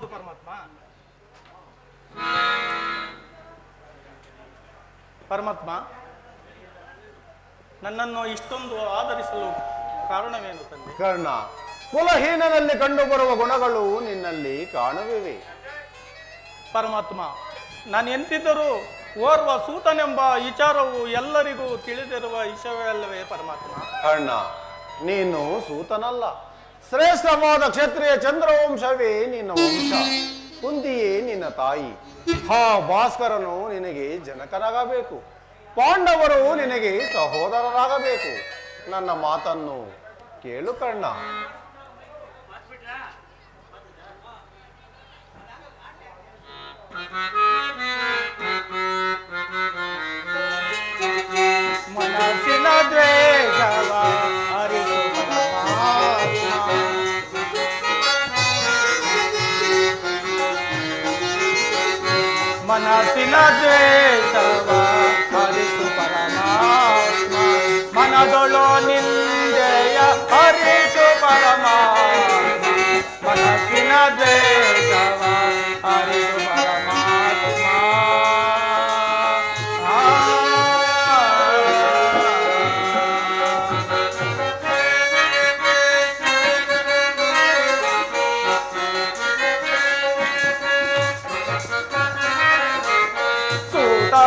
ಹೌದು ಪರಮಾತ್ಮ. ಪರಮಾತ್ಮ, ನನ್ನನ್ನು ಇಷ್ಟೊಂದು ಆಧರಿಸಲು ಕಾರಣವೇನು ತಂದೆ? ಕರ್ಣ, ಕುಲಹೀನನಲ್ಲಿ ಕಂಡುಬರುವ ಗುಣಗಳು ನಿನ್ನಲ್ಲಿ ಕಾಣುವಿವೆ. ಪರಮಾತ್ಮ, ನಾನು ಎಂತಿದ್ದರೂ ಓರ್ವ ಸೂತನೆಂಬ ವಿಚಾರವು ಎಲ್ಲರಿಗೂ ತಿಳಿದಿರುವ ವಿಷಯವೇ ಅಲ್ಲವೇ ಪರಮಾತ್ಮ? ಕರ್ಣ, ನೀನು ಸೂತನಲ್ಲ, ಶ್ರೇಷ್ಠವಾದ ಕ್ಷತ್ರಿಯ ಚಂದ್ರವಂಶವೇ ನಿನ್ನ ವಂಶ. ಕುಂತಿಯೇ ನಿನ್ನ ತಾಯಿ. ಹಾ ಭಾಸ್ಕರನು ನಿನಗೆ ಜನಕನಾಗಬೇಕು, ಪಾಂಡವರು ನಿನಗೆ ಸಹೋದರರಾಗಬೇಕು. ನನ್ನ ಮಾತನ್ನು ಕೇಳು ಕರ್ಣ. ಮನಸ್ಸಿನ ದ್ವೇಷವ ಅರಿತು ಮನಸ್ಸಿನ ದ್ವೇಷವ ಅರಿತು ಪರಮಾತ್ಮ, ಮನದೊಳು ನಿಂದೆಯ ಅರಿತು ಪರಮಾತ್ಮ, ಮನಸ್ಸಿನ ದ್ವೇಷವ ಅರಿತು ಪರಮಾತ್ಮ.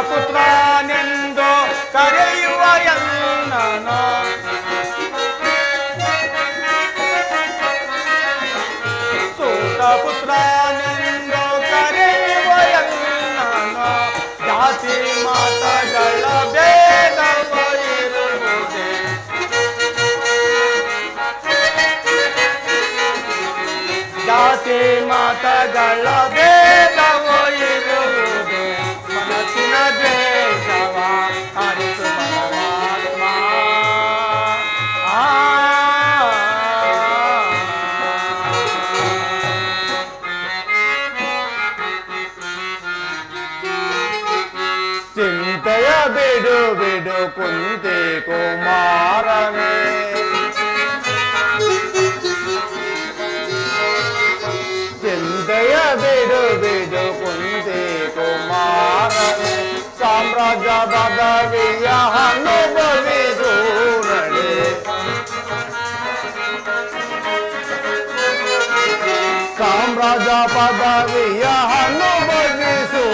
ಪುತ್ರನೆಂದು ಕರೆಯುವ ಎಲ್ಲನೋ ಸೂತ ಪುತ್ರನೆಂದು ಕರೆಯುವ ಎಲ್ಲನೋ ಜಾತಿ ಮತಗಳ ಭೇದವೋ ಇರುವುದೇ, ಜಾತಿ ಮತಗಳ ಭೇದವೋ ಇರುವುದೇ, ಮನಸ್ಸಿನ ದ್ವೇಷವ ಅರಿತು ಪರಮಾತ್ಮ. ಚಿಂತೆಯ ಬಿಡು ಬಿಡು ಕುಂತಿ ಕುಮಾರನೇ, ಚಿಂತೆಯ ಬಿಡು ಬಿಡು ಕುಂತಿ ಕುಮಾರನೇ, ಸಾಮ್ರಾಜ್ಯ ಪದವಿಯ ಅನುಭವಿಸು ನಡೆ, ಸಾಮ್ರಾಜ್ಯ ಪದವಿಯ ಅನುಭವಿಸು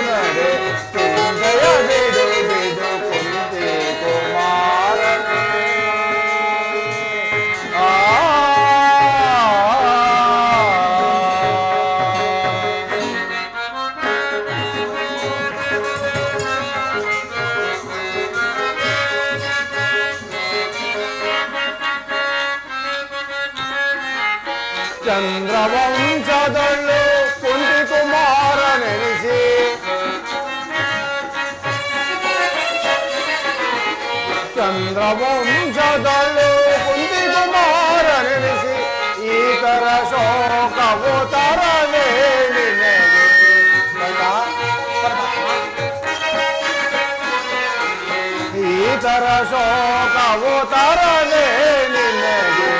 ನಡೆ, ಚಿಂತೆಯ ಬಿಡು ಬಿಡು ಕುಂತಿ ಕುಮಾರನೇ. ಚಂದ್ರವಂಶದೊಳ್ಳು ಕುಂತಿ ಕುಮಾರನೆನಿಸಿ, ಚಂದ್ರವಂಶದೊಳ್ಳು ಕುಂತಿ ಕುಮಾರನೆನಿಸಿ, ಈತರ ಶೋಕವು ತರಲೇ ನಿನಗೆ. ಈತರ ಶೋಕವು ತರಲೇ ನಿನಗೆ,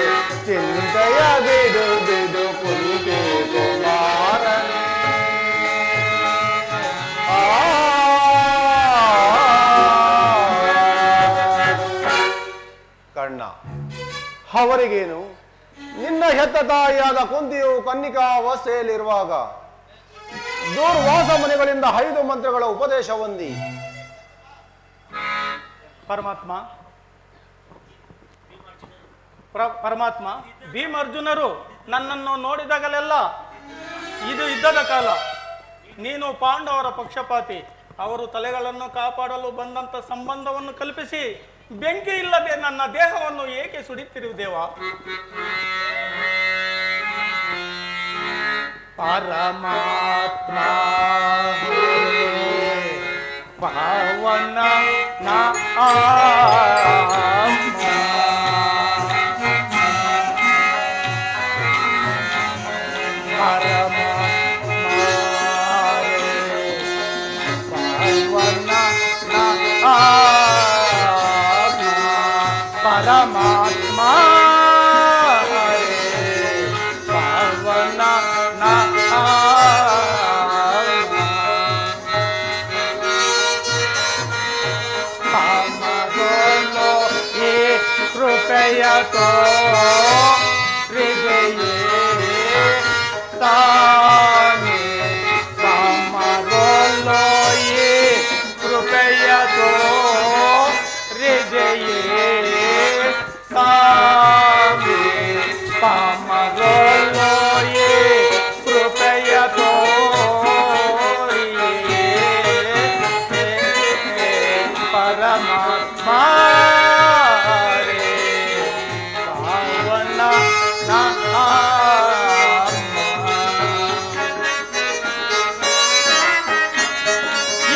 ಚಿಂತೆಯ ಬಿಡು ಬಿಡು ಕುಂತಿ ಕುಮಾರನೇ. ಕರ್ಣ, ಅವರಿಗೇನು? ನಿನ್ನ ಹೆತ್ತ ತಾಯಿಯಾದ ಕುಂತಿಯು ಕನ್ನಿಕಾವಸ್ಥೆಯಲ್ಲಿರುವಾಗ ದೂರ್ವಾಸ ಮನೆಗಳಿಂದ 5 ಮಂತ್ರಗಳ ಉಪದೇಶ ಹೊಂದಿ. ಪರಮಾತ್ಮ, ಪರಮಾತ್ಮ, ಭೀಮಾರ್ಜುನರು ನನ್ನನ್ನು ನೋಡಿದಾಗಲೆಲ್ಲ ಇದು ಯುದ್ಧದ ಕಾಲ, ನೀನು ಪಾಂಡವರ ಪಕ್ಷಪಾತಿ, ಅವರು ತಲೆಗಳನ್ನು ಕಾಪಾಡಲು ಬಂದಂತ ಸಂಬಂಧವನ್ನು ಕಲ್ಪಿಸಿ ಬೆಂಕಿ ಇಲ್ಲದೆ ನನ್ನ ದೇಹವನ್ನು ಏಕೆ ಸುಡಿತಿರುವುದೇವಾ? ಪರಮಾತ್ಮ ಪಾವನ ಪರಮಾತ್ಮ ಪಾವನ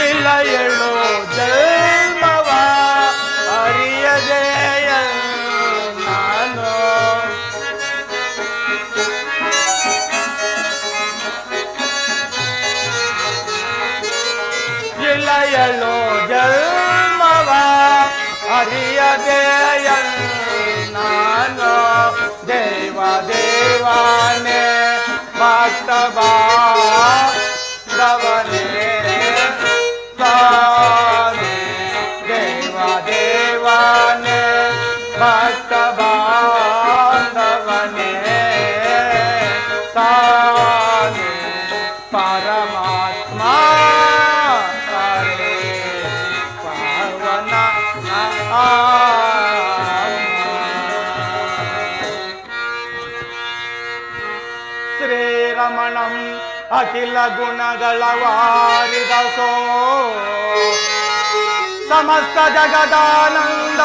ಇಲ್ಲ ಎಳ್ಳು ಜನ್ಮವ ಅರಿಯದೆ ನಾನು ಇಲ್ಲ ಎಳ್ಳು ಜನ್ಮವ ಅರಿಯದೆ ನಾನು ದೇವ ದೇವಾನೆ ಭಕ್ತ ಬಾಂಧವನೇ ತಾನೆ ದೇವ ದೇವಾನೆ ಭಕ್ತ ಬಾಂಧವನೇ ತಾನೆ ಪರಮಾತ್ಮ ಹರೇ ಪಾವನ ಶ್ರೀರಮಣಂ ಅಖಿಲ ಗುಣಗಳ ವಾರಿದಸೋ ಸಮಸ್ತ ಜಗದಾನಂದ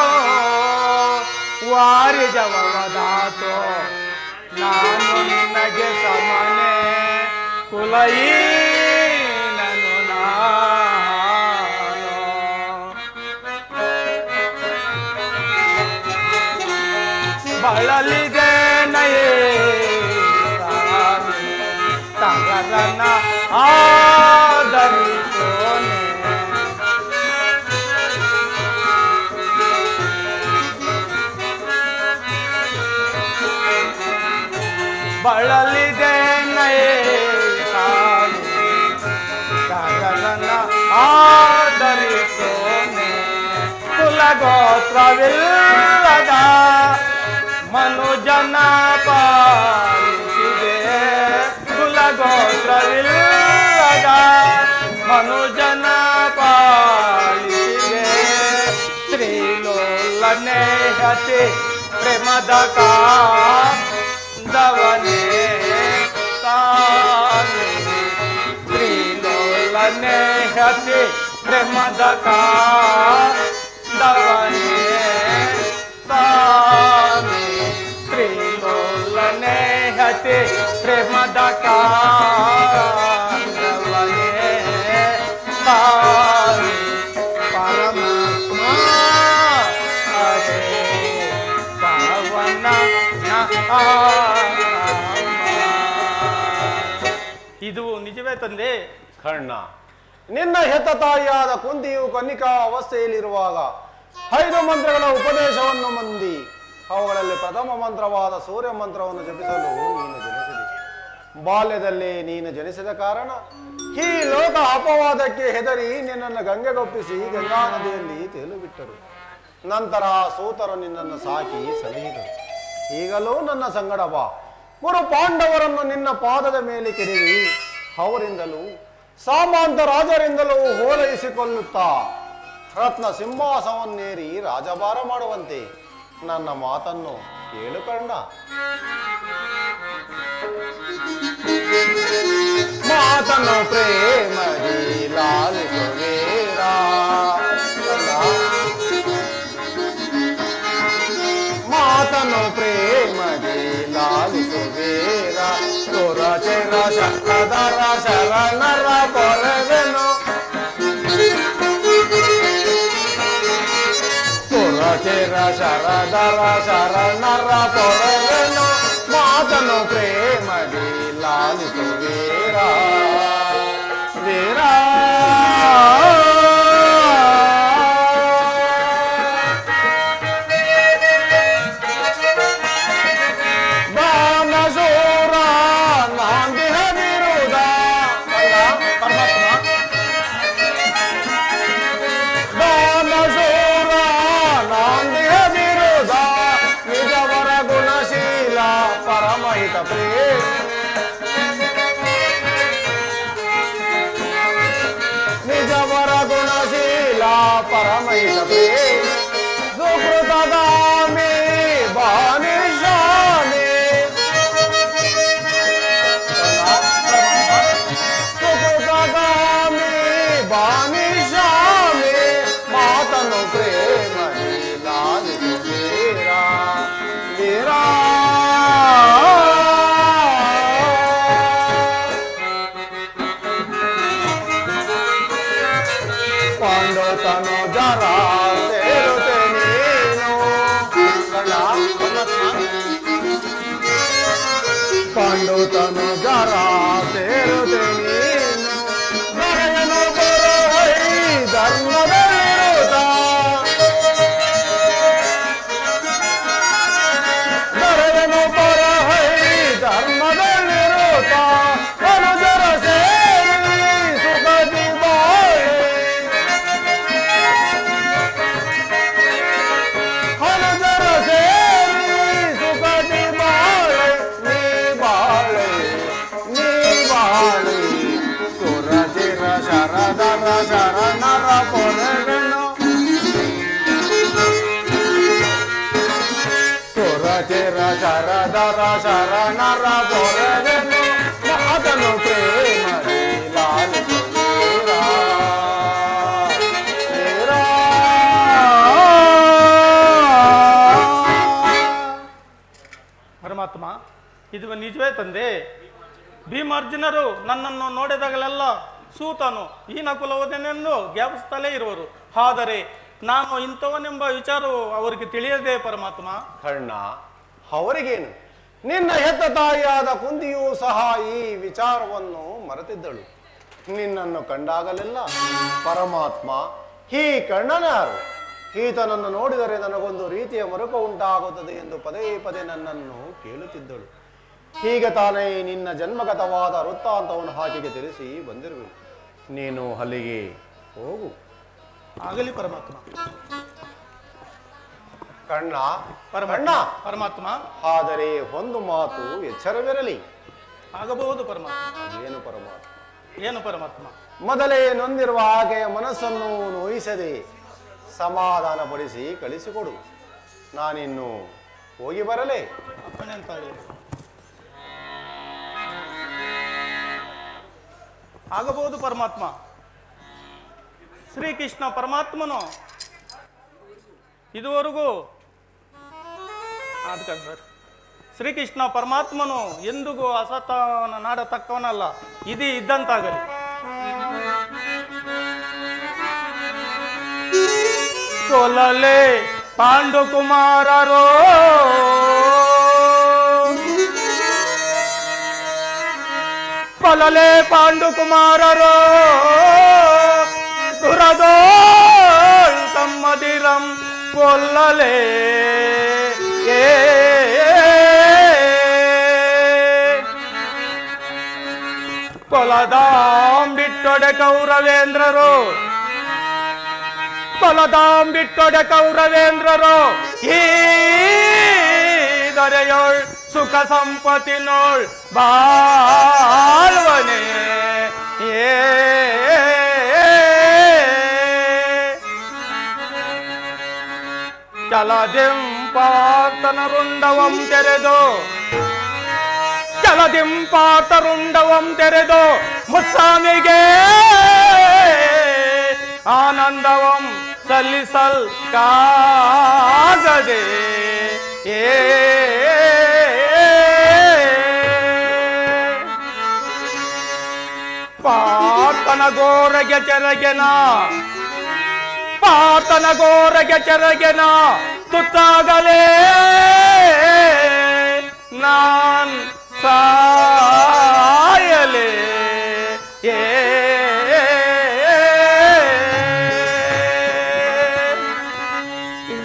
ವಾರಿಜವದಾತೋ ನಾನು ನಿನಗೆ ಸಮನೆ ಕುಲಯೀನನು ನಾನು ಬಳಲಿದೆ ನಯೇ ತಗರನ ಆದರಿಸೋನೆ ಬಳಲಿದೆ ನಯೇ ತಗರನ ಆದರಿಸೋನೆ ಕುಲಗೋತ್ರವಿಲ್ಲದ ಮನುಜನ ಪಾಲಿಸಿದೆ ಕುಲಗೋತ್ರವಿಲ್ಲದ ಮನುಜನ ಪಾಲಿಸಿದೆ ಶ್ರೀಲೋಲನೆ ಹತಿ ಪ್ರೇಮದ ಕಾಂದವನೇ ತಾನೆ ಶ್ರೀಲೋಲನೆ ಹತಿ ಪ್ರೇಮದ ಕಾಂದವನೇ ತಾನೆ ಶ್ರೀಲೋಲನೆ ಹತಿ ಪ್ರೇಮದ ಕಾಂದವನೇ ತಾನೆ ಪರಮಾತ್ಮ ಹರೇ ಪಾವನ ಇದು ನಿಜವೇ ತಂದೆ? ಕರ್ಣ, ನಿನ್ನ ಹೆತ್ತ ತಾಯಿಯಾದ ಕುಂತಿಯು ಕನ್ನಿಕಾ ಅವಸ್ಥೆಯಲ್ಲಿರುವಾಗ 5 ಮಂತ್ರಗಳ ಉಪದೇಶವನ್ನು ಮಂದಿ ಅವುಗಳಲ್ಲಿ ಪ್ರಥಮ ಮಂತ್ರವಾದ ಸೂರ್ಯ ಮಂತ್ರವನ್ನು ಜಪಿಸಲು ನೀನು ಜನಿಸಿದೆ. ಬಾಲ್ಯದಲ್ಲಿ ನೀನು ಜನಿಸಿದ ಕಾರಣ ಈ ಲೋಕ ಅಪವಾದಕ್ಕೆ ಹೆದರಿ ನಿನ್ನನ್ನು ಗಂಗೆಗೊಪ್ಪಿಸಿ ಗಂಗಾ ನದಿಯಲ್ಲಿ ತೇಲು ಬಿಟ್ಟರು. ನಂತರ ಸೂತರು ನಿನ್ನನ್ನು ಸಾಕಿ ಸಲಹಿದರು. ಈಗಲೂ ನನ್ನ ಸಂಗಡ ಬಾ. ಕುರು ಪಾಂಡವರನ್ನು ನಿನ್ನ ಪಾದದ ಮೇಲೆ ಕೆಡವಿ ಅವರಿಂದಲೂ ಸಾಮಾಂತ ರಾಜರಿಂದಲೂ ಹೋಲೈಸಿಕೊಳ್ಳುತ್ತಾ ರತ್ನ ಸಿಂಹಾಸವನ್ನೇರಿ ರಾಜಭಾರ ಮಾಡುವಂತೆ ನನ್ನ ಮಾತನ್ನು ಕೇಳು ಕರ್ಣ. ಮಾತನ್ನು ಪ್ರೇಮದಿ ಲಾಲಿಸುವೇರ ಮಾತನ್ನು ಪ್ರೇಮದಿ ಲಾಲಿಸುವೇರ ಸುರ ಚಿರ ಶರಣರ ಶರಣರ ಪೊರೆವೆನು ಸುರ ಚಿರ ಶರದರ ಶರಣರ ಪೊರೆವೆನು ಮಾತನ್ನು ಪ್ರೇಮದಿ ಲಾಲಿಸುವೇರ ವೀರ ನಿಜವರ ಗುಣಶೀಲ ಪರಮೈಷ ಸುಕೃತದಾಮಿ ಬಾನಿಶಾಮಿ ಸುಕೃತದಾಮಿ ಬಾನಿಶಾಮಿ ಮಾತನು ಪ್ರೇಮ ಲಾಲಿಸು ವೀರ ವೀರ ಕಂಡು ತನು ಜರ ಸೇರುತ್ತೇನೆ ಬರೆಯನು ಬರಹೈ ಧರ್ಮದಲ್ಲಿರುತ್ತ ಬರೆಯನು ಬರಹೈ ಧರ್ಮದಲ್ಲಿರುತ್ತ ಅನುಜರ ಸೇರಿ ಸುಖದಿ ಬಾಳೆ ಅನುಜರ ಸೇರಿ ಸುಖದಿ ಬಾಳೆ ನೀ ಬಾಳೆ ನೀ ಬಾಳೆ ಸುರಚಿರ ಶರದರ ಶರಣರ ಪೊರೆವೆನು ಸುರಚಿರ ಶರದರ ಶರಣರ ಪೊರೆವೆನು ಅದನ್ನು ಪ್ರೇಮದಿ ಲಾಲಿಸುತ್ತೀರಾ ಪರಮಾತ್ಮ, ಇದು ನಿಜವೇ ತಂದೆ. ಭೀಮಾರ್ಜುನರು ನನ್ನನ್ನು ನೋಡಿದಾಗಲೆಲ್ಲ ಸೂತನು ಹೀನ ಕುಲವದನೆಂದು ಜ್ಞಾಪಿಸುತ್ತಲೇ ಇರುವರು. ಆದರೆ ನಾನು ಇಂಥವನೆಂಬ ವಿಚಾರವು ಅವರಿಗೆ ತಿಳಿಯದೆ ಪರಮಾತ್ಮ. ಕರ್ಣ, ಅವರಿಗೇನು? ನಿನ್ನ ಹೆತ್ತ ತಾಯಿಯಾದ ಕುಂದಿಯೂ ಸಹ ಈ ವಿಚಾರವನ್ನು ಮರೆತಿದ್ದಳು. ನಿನ್ನನ್ನು ಕಂಡಾಗಲೆಲ್ಲ ಪರಮಾತ್ಮ, ಈ ಕರ್ಣನಾರು, ಈತನನ್ನು ನೋಡಿದರೆ ನನಗೊಂದು ರೀತಿಯ ಮರುಕ ಉಂಟಾಗುತ್ತದೆ ಎಂದು ಪದೇ ಪದೇ ನನ್ನನ್ನು ಕೇಳುತ್ತಿದ್ದಳು. ಹೀಗೆ ತಾನೇ ನಿನ್ನ ಜನ್ಮಗತವಾದ ವೃತ್ತಾಂತವನ್ನು ಆಕೆಗೆ ತಿಳಿಸಿ ಬಂದಿರುವೆ. ನೀನು ಅಲ್ಲಿಗೆ ಹೋಗು. ಆಗಲಿ ಪರಮಾತ್ಮ. ಕರ್ಣ, ಪರಮಾತ್ಮ, ಆದರೆ ಒಂದು ಮಾತು ಎಚ್ಚರವಿರಲಿ. ಆಗಬಹುದು ಪರಮಾತ್ಮ. ಏನು ಪರಮಾತ್ಮ? ಏನು ಪರಮಾತ್ಮ? ಮೊದಲೇ ನೊಂದಿರುವ ಆಕೆಯ ಮನಸ್ಸನ್ನು ನೋಯಿಸದೆ ಸಮಾಧಾನಪಡಿಸಿ ಕಳಿಸಿಕೊಡು. ನಾನಿನ್ನು ಹೋಗಿ ಬರಲೇ? ಅಪ್ಪಣೆ ಅಂತ ಹೇಳಿ. ಆಗಬಹುದು ಪರಮಾತ್ಮ. ಶ್ರೀಕೃಷ್ಣ ಪರಮಾತ್ಮನು ಇದುವರೆಗೂ ಸರ್, ಶ್ರೀಕೃಷ್ಣ ಪರಮಾತ್ಮನು ಎಂದಿಗೂ ಅಸತನ ನಾಡತಕ್ಕವನಲ್ಲ. ಇದು ಇದ್ದಂತಾಗಲಿ. ಕೊಲಲೆ ಪಾಂಡುಕುಮಾರರೋ ಕೊಲಲೆ ಪಾಂಡುಕುಮಾರರೋ ದುರದೋಳ್ ತಮ್ಮದಿರಂ ಕೊಲ್ಲಲೆ ಕೊಲದಾಂ ಬಿಟ್ಟೊಡೆ ಕೌರವೇಂದ್ರರು ಕೊಲದಾಂ ಬಿಟ್ಟೊಡೆ ಕೌರವೇಂದ್ರರು ಈ ದೊರೆಯೋಳ್ ಸುಖ ಸಂಪತ್ತಿನೋಳ್ ಬಾಳ್ವನೆ ಚಲದಿಂಪಾತನರುಂಡವಂ ತೆರೆದು ಚಲದಿಂಪಾತರುಂಡವಂ ತೆರೆದು ಮುತ್ಸಾಮಿಗೆ ಆನಂದವಂ ಸಲ್ಲಿಸಲ್ ಕಾಗದೆ ಪಾತನ ಗೋರಗೆ ಚೆರಗೆನ ಪಾತನ ಗೋರಗೆ ಚೆರಗೆನ ತುತ್ತಾಗಲೇ ನಾನ್ ಸಾಯಲೇ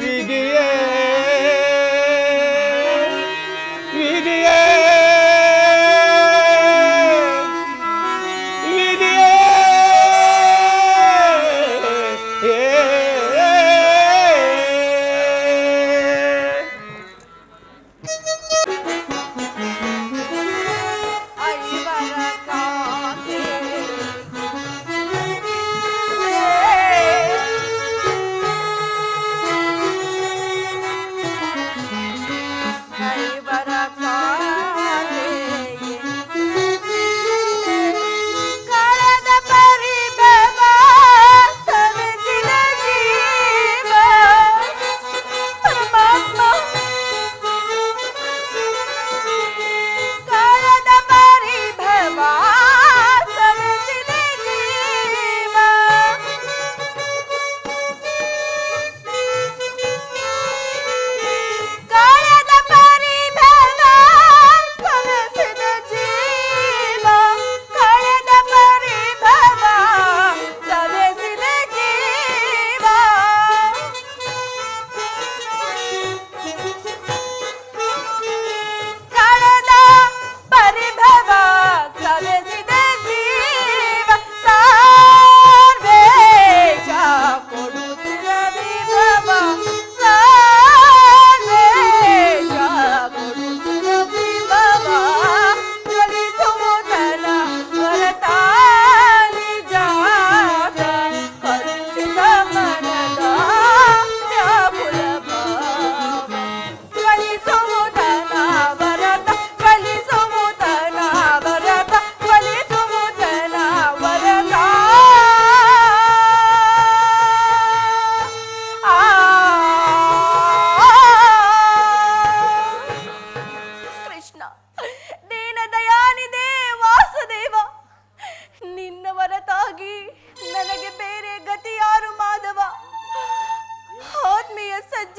ವಿಧಿಯೇ ವಿಧಿಯೇ ವಿಧಿಯೇ ಐವರ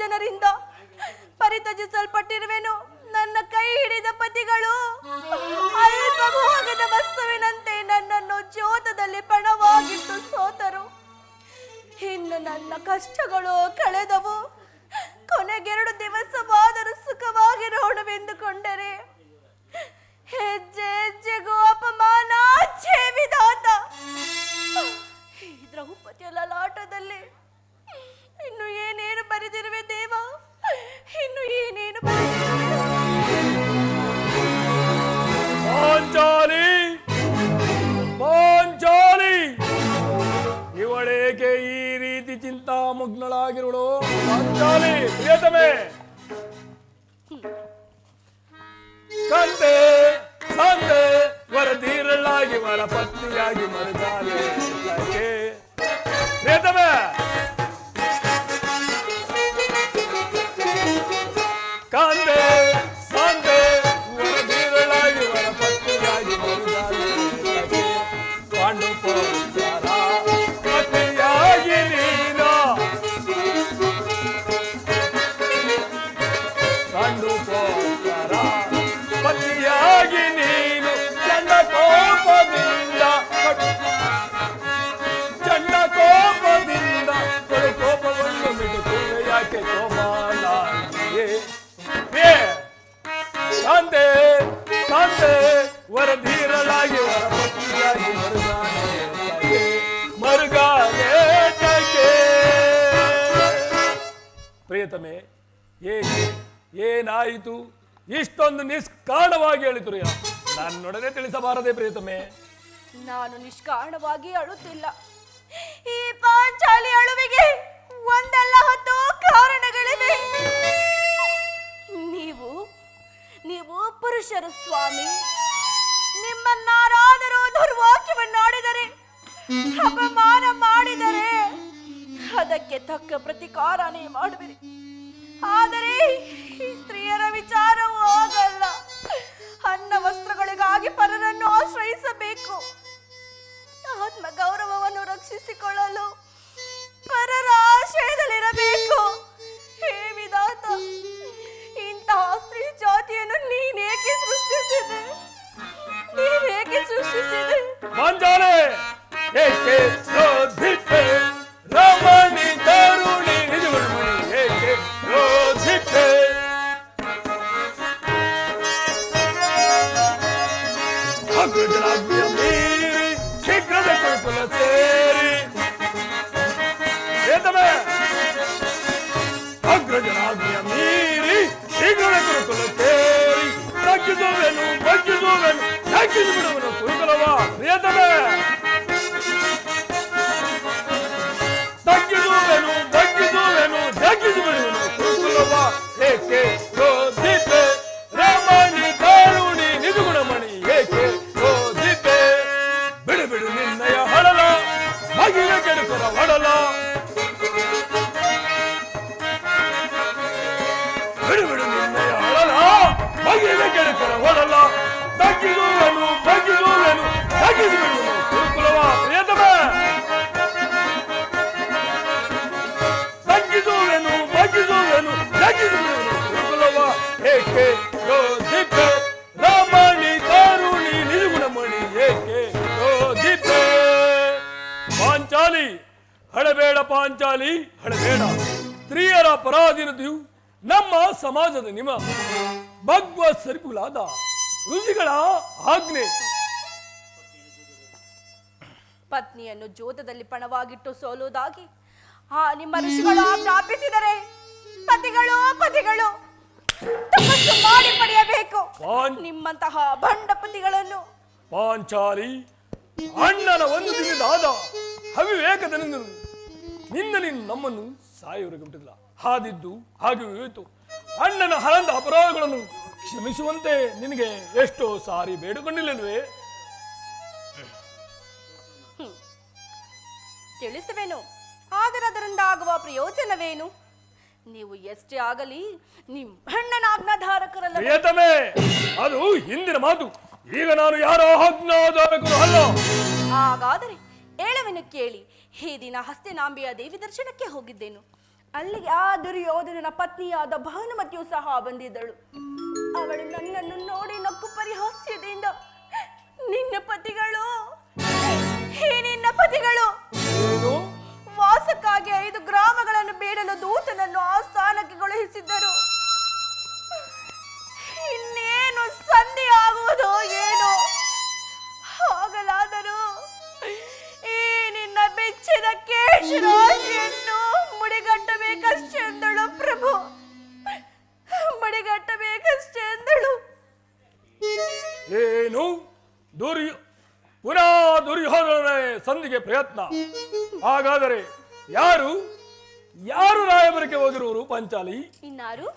ಜನರಿಂದ ಪರಿತ್ಯಜಿಸಲ್ಪಟ್ಟಿರುವೆನು. ನನ್ನ ಕೈ ಹಿಡಿದ ಪತಿಗಳು ಅಲ್ಪ ಭೋಗದ ವಸ್ತುವಿನಂತೆ ನನ್ನನ್ನು ಜೋತದಲ್ಲಿ ಪಣವಾಗಿಟ್ಟು ಸೋತರು. ಇನ್ನು ನನ್ನ ಕಷ್ಟಗಳು ಕಳೆದವು. ಕೊನೆಗೆರಡು ದಿವಸವಾದರೂ ಸುಖವಾಗಿರೋಣವೆಂದುಕೊಂಡರೆ ಹೆಜ್ಜೆ ಹೆಜ್ಜೆಗೂ ಅಪಮಾನ ವಿಧಾತ. ಈ ದ್ರೌಪದಿಯ ಲಲಾಟದಲ್ಲಿ ಇನ್ನು ಏನೇನು ಬರೆದಿರುವೆ ದೇವ, ಇನ್ನು ಏನೇನು ಬರೆದಿರುವೆ. ಪಾಂಚಾಲಿ, ಪಾಂಚಾಲಿ, ಇವಳೇಕೆ ಈ ರೀತಿ ಚಿಂತಾಮಗ್ನಳಾಗಿರುವಳು? ಪಾಂಚಾಲಿ ಪ್ರಿಯತಮೆ, ಕಂದೆ ಸಂದೆ ವರದೀರಳಾಗಿ ವರ ಪತ್ನಿಯಾಗಿ ಮರೆತಾಳೆ ಪ್ರಿಯತಮೆ. ಕಂದೆ ಸಂದೆ ವರದೀರಳಾಗಿ ವರ ಪತ್ನಿಯಾಗಿ ಮರೆತಾಳೆ ಪಾಂಡು ಪೌತ್ರ ಪತ್ನಿಯಾಗಿ ನೀನು ಪಾಂಡು ಪೌತ್ರ ಪತಿಯಾಗಿ ನೀನು ಚಂಡ ಕೋಪದಿಂದ ಕೋಪವನ್ನು ಬಿಡುತ್ತೇವೆ ಯಾಕೆ ಕೋಮಾನ ಶಾಂತೆ ಶಾಂತೆ ವರಧೀರಳಾಗಿ ವರ ಪತಿಯಾಗಿ ಮರುಗಾನೆ ಪ್ರಿಯತಮೆ, ಏಕೆ ಏನಾಯಿತು? ಇಷ್ಟೊಂದು ನಿಷ್ಕಾರಣವಾಗಿ ಹೇಳಿದ್ರು ನನ್ನೊಡನೆ ತಿಳಿಸಬಾರದೆ ಪ್ರಿಯತಮೆ? ನಾನು ನಿಷ್ಕಾರಣವಾಗಿ ಅಳುತ್ತಿಲ್ಲ. ಈ ಪಾಂಚಾಲಿ ಅಳುವಿಗೆ ಒಂದಲ್ಲ 10 ಕಾರಣಗಳಿವೆ. ನೀವು ಪುರುಷರು ಸ್ವಾಮಿ, ನಿಮ್ಮನ್ನಾರಾದರೂ ದುರ್ವಾಕ್ಯವನ್ನಾಡಿದರೆ, ಅಪಮಾನ ಮಾಡಿದರೆ ಅದಕ್ಕೆ ತಕ್ಕ ಪ್ರತಿಕಾರನೇ ಮಾಡುವಿರಿ. ಆದರೆ ಈ ಸ್ತ್ರೀಯರ ವಿಚಾರವೂ ಆಗಲ್ಲ. ಅನ್ನ ವಸ್ತ್ರಗಳಿಗಾಗಿ ಪರರನ್ನು ಆಶ್ರಯಿಸಬೇಕು. ಆತ್ಮ ಗೌರವವನ್ನು ರಕ್ಷಿಸಿಕೊಳ್ಳಲು ಪರರ ಆಶ್ರಯದಲ್ಲಿರಬೇಕು. ಹೇ ವಿಧಾತ, ಇಂತಹ ಸ್ತ್ರೀ ಜಾತಿಯನ್ನು ನೀನೇಕೆ ಸೃಷ್ಟಿಸಿದೆ? ಪಾಂಚಾಲಿ, ಏಕೆ ಕ್ರೋಧಿತೆ ರಮಣಿ ತರುಣಿ ನಿಜಗುಣಮಣಿ, ಏಕೆ ಕ್ರೋಧಿತೆ? ಅಗ್ರಜನಾಜ್ಞೆಯ ಮೀರಿ ಶೀಘ್ರದ ಕುರುಕುಲ ಸೇರಿ ಅಗ್ರಜನಾಜ್ಞೆಯ ಮೀರಿ ಶೀಘ್ರದ ಕುರುಕುಲ ಸೇರಿ ತಗ್ಗಿಸುವೆನು ಬಗ್ಗಿಸುವೆನು ತಗ್ಗಿಸಿ ಬಿಡುವನು ಕುರುಕುಲವ ಪ್ರಿಯತಮೆ. ತಗ್ಗಿಸುವೆನು ಬಗ್ಗಿಸುವೆನು ತಗ್ಗಿಸಿ ಬಿಡುವನು ಕುರುಕುಲವ ಏಕೆ ಕ್ರೋಧಿತೆ ರಮಣಿ ತರುಣಿ ನಿಜಗುಣಮಣಿ, ಏಕೆ ಕ್ರೋಧಿತೆ? ಬಿಡು ಬಿಡು ನಿನ್ನಯ ಹಡಲ ಮಗಿಲ ಕೆಡುಕರ ಒಡಲ, ಬಿಡು ಬಿಡು ನಿನ್ನಯ ಹಡಲ ಮಗಿಲ ಕೆಡುಕರ ಒಡಲ, ತಗ್ಗಿಸುವೆನು ಬಗ್ಗಿಸುವೆನು ತಗ್ಗಿಸಿ ಬಿಡುವನು ಕುರುಕುಲವ ಪ್ರಿಯತಮೆ. ತಗ್ಗಿಸುವೆನು ಬಗ್ಗಿಸುವೆನು ತಗ್ಗಿಸಿ ಬಿಡುವನು ಕುರುಕುಲವ ಏಕೆ ಕ್ರೋಧಿತೆ ರಮಣಿ ತರುಣಿ ನಿಜಗುಣಮಣಿ, ಏಕೆ ಕ್ರೋಧಿತೆ? ಪಾಂಚಾಲಿ ಹಳಬೇಡ, ಪಾಂಚಾಲಿ ಹಳಬೇಡ. ಸ್ತ್ರೀಯರ ಪರಾಧೀನತೆಯು ನಮ್ಮ ಸಮಾಜದ ನಿಮ ಭಗ್ವ ಸರಿಪುಗಳಾದ ಋಷಿಗಳ ಆಜ್ಞೆ. ಪತ್ನಿಯನ್ನು ಜೋತದಲ್ಲಿ ಪಣವಾಗಿಟ್ಟು ಸೋಲುವುದಾಗಿ ನಿಮ್ಮ ಋಷಿಗಳು ಆಜ್ಞಾಪಿಸಿದರೆ ಪತಿಗಳು ತಪಸ್ಸು ಮಾಡಿ ಪಡೆಯಬೇಕು ನಿಮ್ಮಂತಹ ಭಂಡ ಪತಿಗಳನ್ನು. ಪಾಂಚಾಲಿ, ಅಣ್ಣನ ಒಂದು ದಿನದಾದ ಅವಿವೇಕದಿಂದ ನಿನ್ನ ನಮ್ಮನ್ನು ಸಾಯುವರೆಗೆ ಬಿಟ್ಟಿಲ್ಲ. ಹಾದಿದ್ದು ಹಾಗೆ ಹೋಯಿತು. ಅಣ್ಣನ ಹಲಂದ ಅಪರಾಧಗಳನ್ನು ಕ್ಷಮಿಸುವಂತೆ ನಿನಗೆ ಎಷ್ಟೋ ಸಾರಿ ಬೇಡಿಕೊಂಡಿಲ್ಲವೇ? ತಿಳಿಸುವೆನು, ಆದರೆ ಅದರಿಂದ ಆಗುವ ಪ್ರಯೋಜನವೇನು? ನೀವು ಎಷ್ಟೇ ಆಗಲಿ ನಿಮ್ಮ ಅಣ್ಣನ ಆಜ್ಞಾಧಾರಕರಲ್ಲ. ಪ್ರಿಯತಮೆ, ಅದು ಹಿಂದಿನ ಮಾತು. ಈಗ ನಾನು ಯಾರೋ ಆಜ್ಞಾಧಾರಕರು ಅಲ್ಲ. ಹಾಗಾದರೆ ಹೇಳುವೆನು ಕೇಳಿ. ಈ ದಿನ ಹಸ್ತಿನಾಂಬೆಯ ದೇವಿ ದರ್ಶನಕ್ಕೆ ಹೋಗಿದ್ದೇನು. ಅಲ್ಲಿಗೆ ಆ ದುರ್ಯೋಧನನ ಪತ್ನಿಯಾದ ಭಾನುಮತಿಯು ಸಹ ಬಂದಿದ್ದಳು. ಅವಳು ನನ್ನನ್ನು ನೋಡಿ ನಕ್ಕು ಪರಿಹಾಸ್ಯದಿಂದ, ನಿನ್ನ ಪತಿಗಳು ನಿನ್ನ ಪತಿಗಳು ವಾಸಕ್ಕಾಗಿ 5 ಗ್ರಾಮಗಳನ್ನು ಬೇಡಲು ದೂತನನ್ನು ಆ ಸ್ಥಾನಕ್ಕೆ ಕಳುಹಿಸಿದ್ದರು. ಇನ್ನೇನು ಸಂಧಿ ಆಗುವುದೋ ಏನೋ. ಹಾಗಲಾದರೂ ಈ ನಿನ್ನ ಬೆಚ್ಚಿದ ಕೇಶರಾಶಿಯನ್ನು ಮುಡಿಗಟ್ಟಬೇಕಷ್ಟೆಂದಳು ಪ್ರಭು, ಮುಡಿಗಟ್ಟಬೇಕಷ್ಟೆಂದಳು. ಏನು ಪುನಃ ದುರ್ಯೋಧನ ಸಂಧಿಗೆ ಪ್ರಯತ್ನ? ಹಾಗಾದರೆ ಯಾರು ರಾಯಬರಕ್ಕೆ ಹೋಗಿರುವರು ಪಂಚಾಲಿ? ಇನ್ನಾರು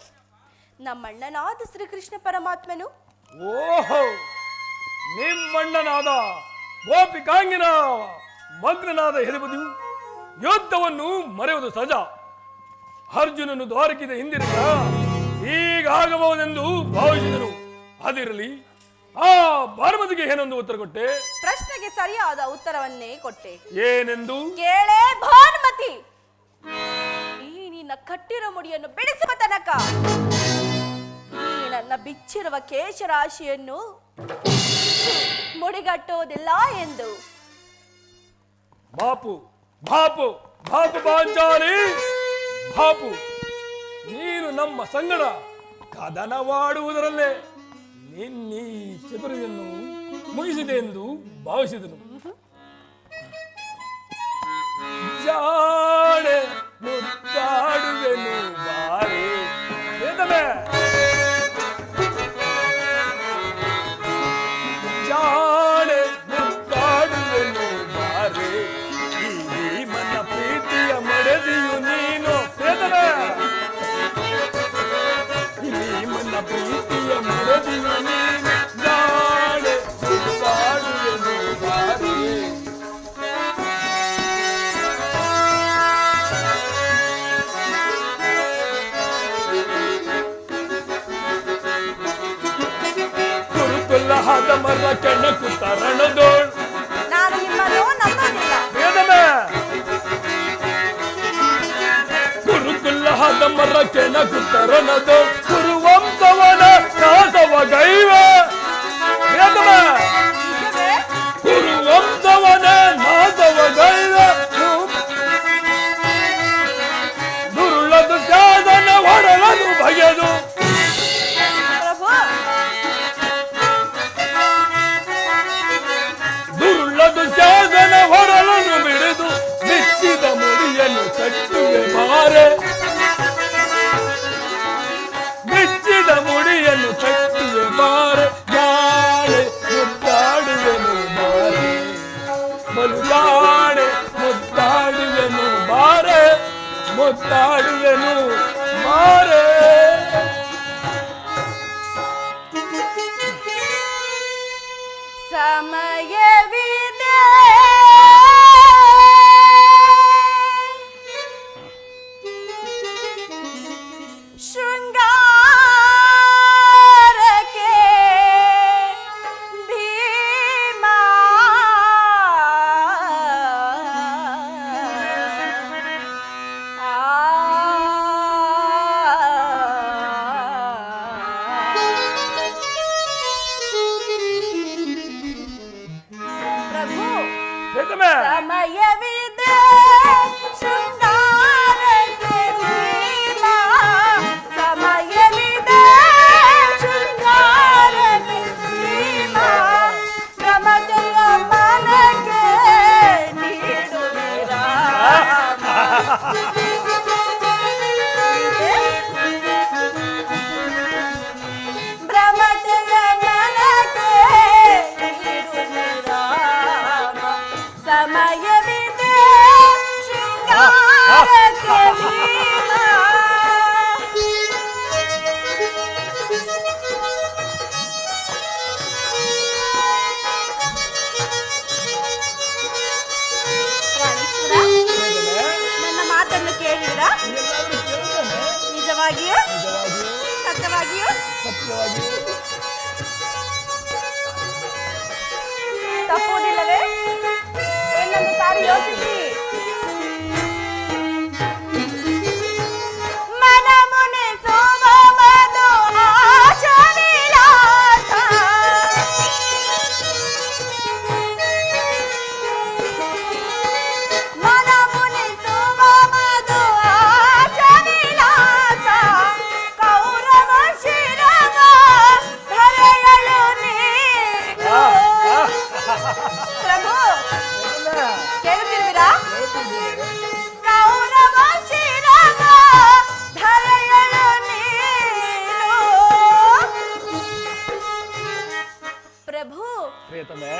ನಮ್ಮಣ್ಣನಾದ ಶ್ರೀಕೃಷ್ಣ ಪರಮಾತ್ಮನು. ಓಹೋ, ನಿಮ್ಮಣ್ಣನಾದ ಗೋಪಿಕಾಂಗಿನ ಮಗ್ನನಾದ ಹಿರಿಬದಿಯು ಯುದ್ಧವನ್ನು ಮರೆಯುವುದು ಸಹಜ. ಅರ್ಜುನನು ದ್ವಾರಕಿದ ಹಿಂದಿರುಗ ಹೀಗಾಗಬಹುದೆಂದು ಭಾವಿಸಿದನು. ಅದಿರಲಿ, ಆ ಭಾನುಮತಿಗೆ ಏನೊಂದು ಉತ್ತರ ಕೊಟ್ಟೆ? ಪ್ರಶ್ನೆಗೆ ಸರಿಯಾದ ಉತ್ತರವನ್ನೇ ಕೊಟ್ಟೆ. ಏನೆಂದು ಕೇಳೇ ಭಾನುಮತಿ, ಈ ನಿನ್ನ ಕಟ್ಟಿರೋ ಮುಡಿಯನ್ನು ಬಿಡಿಸುವ ತನಕ ಈ ನನ್ನ ಬಿಚ್ಚಿರುವ ಕೇಶರಾಶಿಯನ್ನು ಮುಡಿಗಟ್ಟುವುದಿಲ್ಲ ಎಂದು. ಬಾಪು ಬಾಪು ಬಾಪು ಪಾಂಚಾಲಿ, ಬಾಪು ನೀನು ನಮ್ಮ ಸಂಗಡ ಕದನವಾಡುವುದರಲ್ಲೇ ನಿನ್ನೀ ಚತುರತೆಯನ್ನು ಮುಗಿಸಿದೆ ಎಂದು ಭಾವಿಸಿದನು. ಜಾಡೆ ಮುತ್ತಾಡುವೆನು ಬಾರೆ ವೇದಮೇ, ಜಾಡೆ ಮುತ್ತಾಡುವೆನು ಬಾರೆ, ಈ ಮನ ಪ್ರೀತಿಯ ಮಡದಿಯು ನೀನು ವೇದಮೇ, ಈ ಮನ ಪ್ರೀತಿಯ ಮಡದಿಯು ನೀನು, ಜಾಡೆ ಮುತ್ತಾಡುವೆನು ಬಾರೆ. ಕುರುಕುಲ್ಲಹಾದ ಮರ ಕೆಣಕುತ್ತ ರಣದೋಳ್, ನಾನು ನಿಮ್ಮನ್ನು ನಂಬುವುದಿಲ್ಲ. ವೇದಮೇ, ಕುರುಕುಲ್ಲಹಾದ ಮರ ಕೆಣಕುತ್ತ ರಣದೋಳ್, ಕುರುವಂತವನ ನಾಸವ ಗೈವ. ವೇದಮೇ, ಕುರುವಂತವನ ನಾಸವ ಗೈವ, ದುರುಳದು ಸಾಧನ ಹೊರಳದು ಭಯದು. ಪ್ರಭು, ದುರುಳದು ಸಾಧನ ಹೊರಳನ್ನು ಬಿಡಿದು ಬಿಚ್ಚಿದ ಮುಡಿಯನ್ನು ಕಟ್ಟುವೆ ಮಾರೆ, ಬಿಚ್ಚಿದ ಮುಡಿಯನ್ನು ಕಟ್ಟುವೆ ಮಾರೆ, ಜಾಡೆ ಮುದ್ದಾಡುವೆನು ಮಾರೆ, ಬಲುಜಾಡೆ ಮುದ್ದಾಡುವೆನು ಮಾರೆ, ಮುದ್ದಾಡುವೆನು ಮಾರೆ. ಸಮಯವಿದೆ ಶೃಂಗಾರಕ್ಕೆ ಭೀಮಾ, ಪ್ರಭು ವೇದಮೇ, ಸಮಯವಿದೆ ಶೃಂಗಾರಕ್ಕೆ ಭೀಮಾ, ಸಮಯವಿದೆ ಶೃಂಗಾರಕ್ಕೆ ಭೀಮಾ, ಪ್ರಮದೆಯ ಮನಕ್ಕೆ ನೀಡುವಿರಾ. ಭ್ರಮತೆಯ ಮನಕ್ಕೆ ನೀಡುವಿರಾ. ಸಮಯವಿದೆ ಶೃಂಗಾರಕ್ಕೆ ಭೀಮಾ. ಪ್ರಾಣೇಶ್ವರ, ನನ್ನ ಮಾತನ್ನು ಕೇಳಿದ್ರಾ? ಎಲ್ಲಾದರೂ ಕೇಳಿದ್ದೇನೆ. ನಿಜವಾಗಿಯೂ ನಿಜವಾಗಿಯೂ ಸತ್ಯವಾಗಿಯೂ ಸತ್ಯವಾಗಿಯೂ ತಪ್ಪುವುದಿಲ್ಲವೇ? ಇನ್ನೊಂದು ಸಾರಿ ಯೋಚಿಸಿ. ಪ್ರಭು ಪ್ರಿಯತಮೆ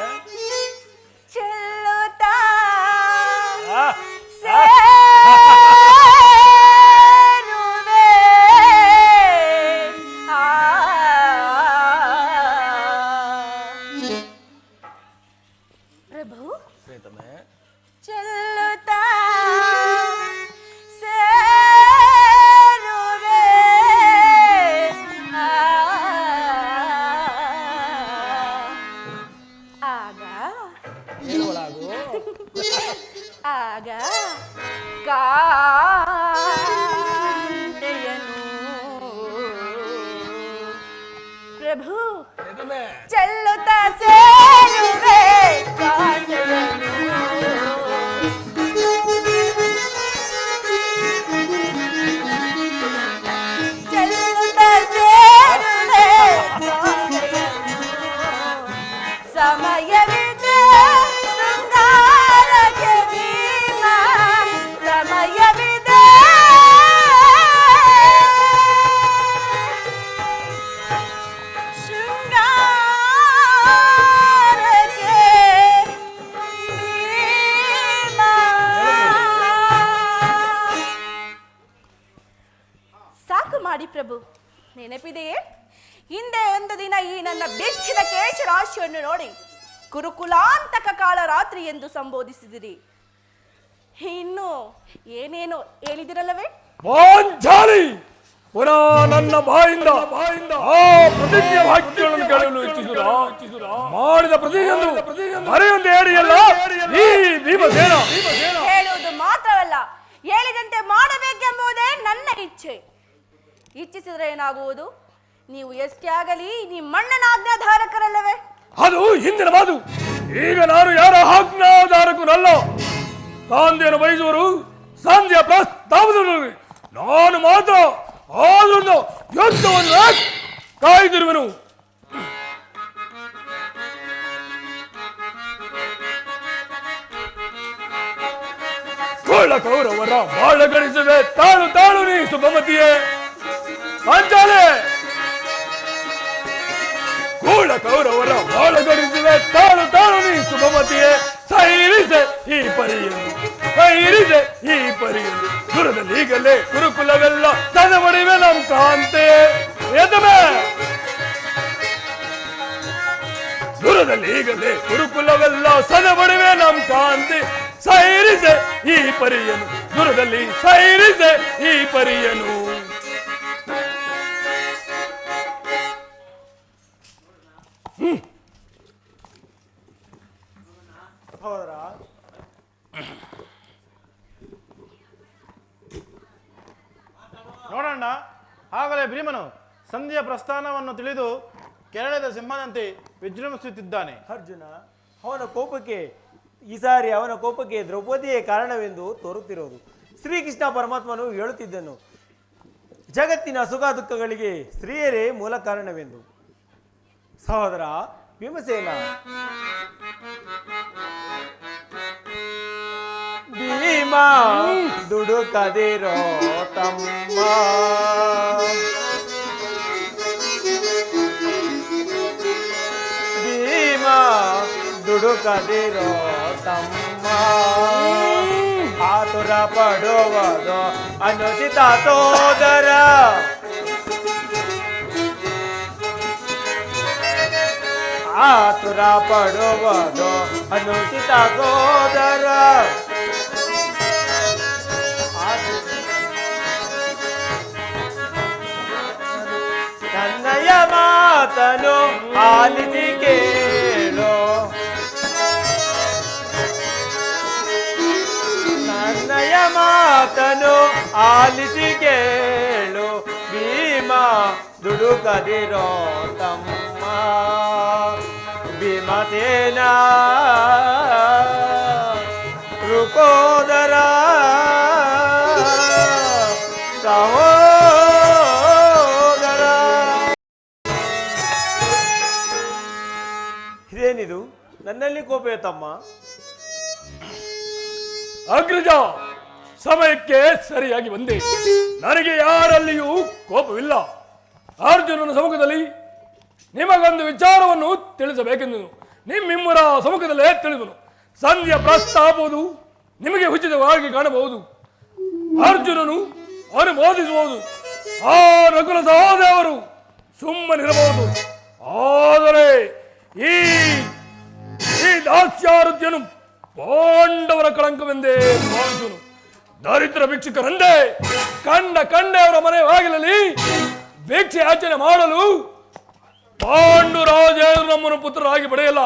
ಚೆಲ್ಲುತ್ತಾ ಆ, ಸೇರುವೆ. ಆ. ಪ್ರಭು ಪ್ರಿಯತಮೆ ಚೆಲ್ಲುತ್ತಾ ಸೇರುವೆ. ಆಗ ಹೇಳುವಳಾಗು. ಆಗ ಕಾಂತೆಯನು ಪ್ರಭು ಪ್ರಿಯತಮೆ ಚೆಲ್ಲುತ್ತಾ ಸೇರುವೆ ಕಾಂತೆಯನು. ಚೆಲ್ಲುತ್ತಾ ಸೇರುವೆ ಕಾಂತೆಯನು. ಸಮಯವಿದೆ ಶೃಂಗಾರಕ್ಕೆ ಭೀಮ. ಸಮಯವಿದೆ ಶೃಂಗಾರಕ್ಕೆ ಭೀಮ. ಸಾಕು ಮಾಡಿ ಪ್ರಭು. ನೆನಪಿದೆಯೇ, ಹಿಂದೆ ಒಂದು ದಿನ ಈ ನನ್ನ ಬೆಚ್ಚಿದ ಕೇಶರಾಶಿಯನ್ನು ನೋಡಿ ಕುರುಕುಲಾಂತಕ ಕಾಳ ರಾತ್ರಿ ಎಂದು ಸಂಬೋಧಿಸಿದಿರಿ. ಇನ್ನು ಏನೇನು ಹೇಳಿದಿರಲ್ಲವೇ? ಪಾಂಚಾಲಿ ಪುನಃ ನನ್ನ ಬಾಯಿಂದ ಆ ಪ್ರತಿಜ್ಞೆ ವಾಕ್ಯಗಳನ್ನು ಕೇಳಲು ಇಚ್ಛಿಸುರ ಮಾಡಿದ ಪ್ರತಿಯೊಂದು ಮರೆಯೊಂದು ಹೇಳಿಯಲ್ಲ ಈ ಭೀಮಸೇನ. ಹೇಳುವುದು ಮಾತ್ರವಲ್ಲ, ಹೇಳಿದಂತೆ ಮಾಡಬೇಕೆಂಬುದೇ ನನ್ನ ಇಚ್ಛೆ. ಇಚ್ಛಿಸಿದರೆ ಏನಾಗುವುದು? ನೀವು ಎಷ್ಟೇ ಆಗಲಿ ನಿಮ್ಮಣ್ಣನ ಆಜ್ಞಾಧಾರಕರಲ್ಲವೇ? ಅದು ಹಿಂದಿನ ಮಾತು. ಈಗ ನಾನು ಯಾರ ಆಜ್ಞಾಧಾರಕನಲ್ಲ. ಸಂಧ್ಯೆಯನ್ನು ಬಯಸುವರು ಸಂಧ್ಯಾ ಪ್ರಸ್ತಾವದಲ್ಲಿ ನಾನು ಮಾತ್ರ ಆದ್ರೂ ಯುದ್ಧವನ್ನು ಕಾಯ್ದಿರುವೆನು. ಕೊಳ್ಳ ಕೌರವರ ಬಾಳ ಗಳಿಸುವೆ ತಾಳು ತಾಳು ನೀ ಸುಭಮತಿಯೇ. ಪಾಂಚಾಲೆ ಕೂಳ ಕೌರವರ ಬಾಳ ಗಳಿಸುವೆ ತಾಳು ತಾಳು ನೀ ಸುಭಮತಿಯೇ. ಸೈರಿಸೆ ಈ ಪರಿಯನ್ನು ಸೈರಿಸೆ ಈ ಪರಿಯನ್ನು ದೂರದಲ್ಲಿ ಈಗಲೇ ಕುರುಕುಲವೆಲ್ಲ ತದವಡಿವೆ ನಮ್ ಕಾಂತೆ. ಎದಮೆ ದೂರದಲ್ಲಿ ಈಗಲೇ ಕುರುಕುಲವೆಲ್ಲ ಸದಬಡಿವೆ ನಮ್ ಕಾಂತಿ. ಸೈರಿಸೆ ಈ ಪರಿಯನು ದೂರದಲ್ಲಿ ಸೈರಿಸೆ ಈ ಪರಿಯನು. ಸಹೋದರ, ನೋಡೋಣ. ಆಗಲೇ ಭೀಮನು ಸಂಧಿಯ ಪ್ರಸ್ಥಾನವನ್ನು ತಿಳಿದು ಕೆರಳಿದ ಸಿಂಹದಂತೆ ವಿಜೃಂಭಿಸುತ್ತಿದ್ದಾನೆ. ಅರ್ಜುನ, ಈ ಸಾರಿ ಅವನ ಕೋಪಕ್ಕೆ ದ್ರೌಪದಿಯೇ ಕಾರಣವೆಂದು ತೋರುತ್ತಿರುವುದು. ಶ್ರೀಕೃಷ್ಣ ಪರಮಾತ್ಮನು ಹೇಳುತ್ತಿದ್ದನು, ಜಗತ್ತಿನ ಸುಖ ದುಃಖಗಳಿಗೆ ಸ್ತ್ರೀಯರೇ ಮೂಲ ಕಾರಣವೆಂದು. ಸಹೋದರ ಭೀಮಸೇನ, ಭೀಮ ದುಡುಕದಿರೋ ತಮ್ಮ, ಭೀಮ ದುಡುಕದಿರೋ ತಮ್ಮ, ಆತುರ ಪಡುವುದು ಅನುಚಿತ ಸೋದರ. ಆತುರ ಪಡುವುದು ಅನುಚಿತ ಸೋದರ. ನನ್ನಯ ಮಾತನು ಆಲಿಸಿ ಕೇಳು, ನನ್ನಯ ಮಾತನು ಆಲಿಸಿ ಕೇಳು. ಭೀಮ ದುಡುಕದಿರೋ ತಮ್ಮ, ಭೀಮಸೇನ ರುಕೋದರ ಸಹೋದರ. ಇದೇನಿದು? ನನ್ನಲ್ಲಿ ಕೋಪ ತಮ್ಮ? ಅಗ್ರಜ, ಸಮಯಕ್ಕೆ ಸರಿಯಾಗಿ ಬಂದೆ. ನನಗೆ ಯಾರಲ್ಲಿಯೂ ಕೋಪವಿಲ್ಲ. ಅರ್ಜುನನ ಸಮ್ಮುಖದಲ್ಲಿ ನಿಮಗೊಂದು ವಿಚಾರವನ್ನು ತಿಳಿಸಬೇಕೆಂದು ನಿಮ್ಮಿಮ್ಮರ ಸಮ್ಮುಖದಲ್ಲೇ ತಿಳಿದನು. ಸಂಧಿಯ ಪ್ರಸ್ತಾಪವುದು ನಿಮಗೆ ಉಚಿತವಾಗಿ ಕಾಣಬಹುದು. ಅರ್ಜುನನು ಅನುಮೋದಿಸಬಹುದು, ಆ ನಕುಲ ಸಹೋದರರು ಸುಮ್ಮನಿರಬಹುದು. ಆದರೆ ಈ ದಾಸ್ಯಾರುದ್ಯನು ಪಾಂಡವರ ಕಳಂಕವೆಂದೇ ಭಾವಿಸುನು. ದರಿದ್ರ ಭಿಕ್ಷುಕರಂದೇ ಕಂಡೆಯವರ ಮನೆ ಬಾಗಿಲಲ್ಲಿ ಭಿಕ್ಷೆ ಯಾಚನೆ ಮಾಡಲು ಪಾಂಡುರಾಜೇಂದ್ರ ನಮ್ಮನ್ನು ಪುತ್ರರಾಗಿ ಪಡೆಯಲ್ಲ.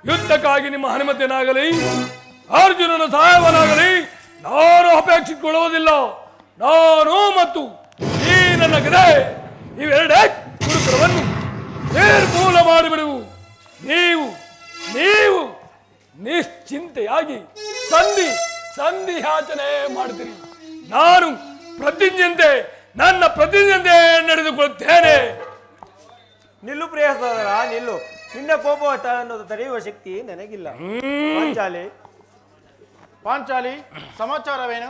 ಯುದ್ಧಕ್ಕಾಗಿ ನಿಮ್ಮ ಅನುಮತಿಯನ್ನಾಗಲಿ ಅರ್ಜುನನ ಸಹಾಯವನ್ನಾಗಲಿ ನಾನು ಅಪೇಕ್ಷಿಸಿಕೊಳ್ಳುವುದಿಲ್ಲ. ನಾನು ಮತ್ತು ಈ ನನ್ನ ಗದೆ ಇವೆರಡೇ ಕುರುಕುಲವನ್ನು ನಿರ್ಮೂಲ ಮಾಡಿಬಿಡುವು. ನೀವು ನೀವು ನಿಶ್ಚಿಂತೆಯಾಗಿ ಸಂಧಿ ಯಾಚನೆ ಮಾಡುತ್ತೀರಿ. ನಾನು ನನ್ನ ಪ್ರತಿಜ್ಞೆಯಂತೆ ನಡೆದುಕೊಳ್ಳುತ್ತೇನೆ. ನಿಲ್ಲು ಪ್ರಿಯ ಸಹೋದರ, ನಿಲ್ಲು. ನಿನ್ನ ಕೋಪ ಅನ್ನೋದು ತಡೆಯುವ ಶಕ್ತಿ ನನಗಿಲ್ಲ. ಪಾಂಚಾಲಿ ಸಮಾಚಾರವೇನು?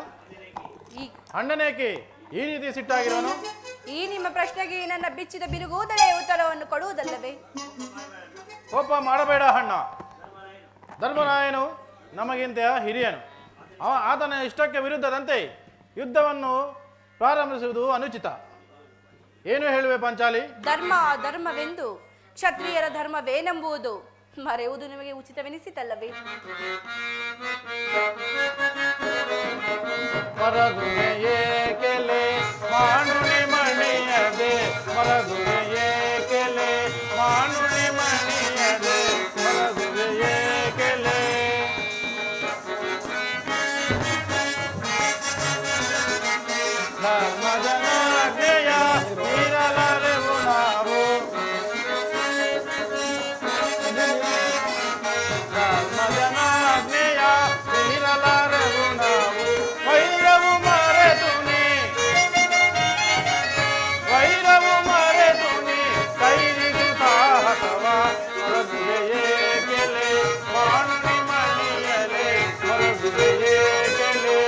ಅಣ್ಣನೇಕೆ ಈ ರೀತಿ ಸಿಟ್ಟಾಗಿರೋನು? ಈ ನಿಮ್ಮ ಪ್ರಶ್ನೆಗೆ ನನ್ನ ಬಿಚ್ಚಿದ ಬಿರುಗೂದಲೇ ಉತ್ತರವನ್ನು ಕೊಡುವುದಲ್ಲವೇ? ಕೋಪ ಮಾಡಬೇಡ ಅಣ್ಣ. ಧರ್ಮರಾಯನು ನಮಗಿಂತ ಹಿರಿಯನು. ಆತನ ಇಷ್ಟಕ್ಕೆ ವಿರುದ್ಧದಂತೆ ಯುದ್ಧವನ್ನು ಪ್ರಾರಂಭಿಸುವುದು ಅನುಚಿತ. ಏನು ಹೇಳುವೆ ಪಾಂಚಾಲಿ? ಧರ್ಮವೆಂದು ಕ್ಷತ್ರಿಯರ ಧರ್ಮವೇನೆಂಬುದು ಮರೆಯುವುದು ನಿಮಗೆ ಉಚಿತವೆನಿಸಿತಲ್ಲವೇ? ಮಾನುಣಿ ಮಣಿಯದೆ ಮರಗುವೆಯೇ ಕೆಲೆ, ಮಾನುಣಿ ಮಣಿಯದೆ ಮರಗುವೆಯೇ ಕೆಲೆ. ಧರ್ಮಜನಾಜ್ಞೆಯ ಮೀರಲಾರೆವು ನಾವು, ಧರ್ಮಜನಾಜ್ಞೆಯ ಮೀರಲಾರೆವು ನಾವು. ವೈರವು ಮರೆತು ನೀ ಕೈರಿದು ಸಾಹಸವ ಮರಗುವೆಯೇ ಕೆಲೆ, ಮಾನುಣಿ ಮಣಿಯಲೆ ಮರಗುವೆಯೇ ಕೆಲೆ.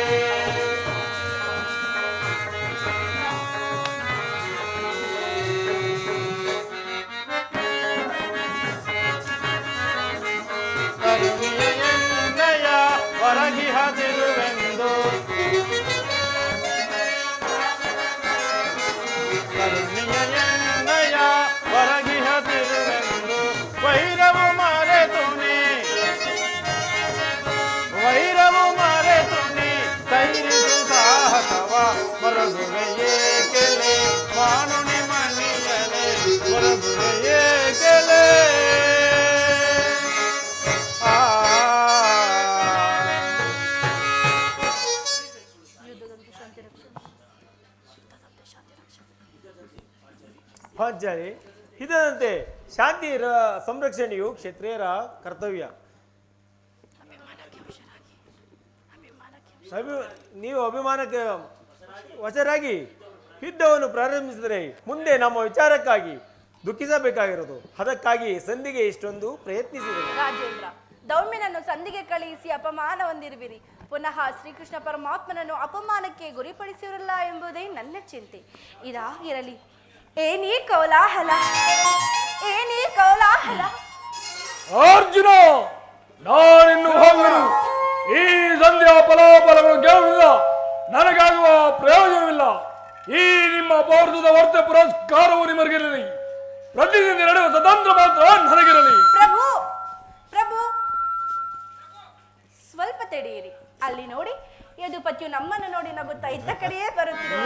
ಕರುಣಿಯನ್ನಯ ಹೊರಗಿಹದಿರುವೆಂದು, ಕರುಣಿಯನ್ನಯ ಹೊರಗಿಹದಿರುವೆಂದು. ವೈರವು ಮರೆತು ನೀ ಕೈರಿದು ಸಾಹಸವ ಮರಗುವೆಯೇ ಕೆಲೆ, ಮಾನುಣಿ ಮಣಿಯಲೆ ಮರಗುವೆಯೇ ಕೆಲೆ. ಪಾಂಚಾಲಿ, ಇದರಂತೆ ಶಾಂತಿ ಸಂರಕ್ಷಣೆಯು ಕ್ಷತ್ರಿಯರ ಕರ್ತವ್ಯ. ನೀವು ಅಭಿಮಾನಕ್ಕೆ ವಶರಾಗಿ ಯುದ್ಧವನ್ನು ಪ್ರಾರಂಭಿಸಿದರೆ ಮುಂದೆ ನಮ್ಮ ವಿಚಾರಕ್ಕಾಗಿ ದುಃಖಿಸಬೇಕಾಗಿರೋದು. ಅದಕ್ಕಾಗಿ ಸಂಧಿಗೆ ಇಷ್ಟೊಂದು ಪ್ರಯತ್ನಿಸಿದೆ. ರಾಜೇಂದ್ರ, ದೌಮ್ಯನನ್ನು ಸಂಧಿಗೆ ಕಳುಹಿಸಿ ಅಪಮಾನ ಹೊಂದಿರುವಿರಿ. ಪುನಃ ಶ್ರೀಕೃಷ್ಣ ಪರಮಾತ್ಮನನ್ನು ಅಪಮಾನಕ್ಕೆ ಗುರಿಪಡಿಸಿರಲ್ಲ ಎಂಬುದೇ ನನ್ನ ಚಿಂತೆ. ಇದಾಗಿರಲಿ. ಏನೀ ಕೋಲಾಹಲ? ಅರ್ಜುನ, ನಾನಿನ್ನು ಹೋಗಲು ಈ ಸಂಧ್ಯಾ ಫಲಾಫಲಗಳು ಕೇಳುವುದಿಲ್ಲ. ನನಗಾಗುವ ಪ್ರಯೋಜನವಿಲ್ಲ. ಈ ನಿಮ್ಮ ಭಾರತದ ವರ್ತ ಪುರಸ್ಕಾರವು ನಿಮಗಿರಲಿ. ಪ್ರತಿನಿಧಿ ನಡೆಯುವ ಸ್ವತಂತ್ರ ಮಾತ್ರ ನನಗಿರಲಿ. ಪ್ರಭು, ಸ್ವಲ್ಪ ತಡೆಯಿರಿ. ಅಲ್ಲಿ ನೋಡಿ, ಯದುಪತಿಯು ನಮ್ಮನ್ನು ನೋಡಿ ನಗುತ್ತಾ ಇದ್ದ ಕಡೆಯೇ ಬರುತ್ತಿದೆ.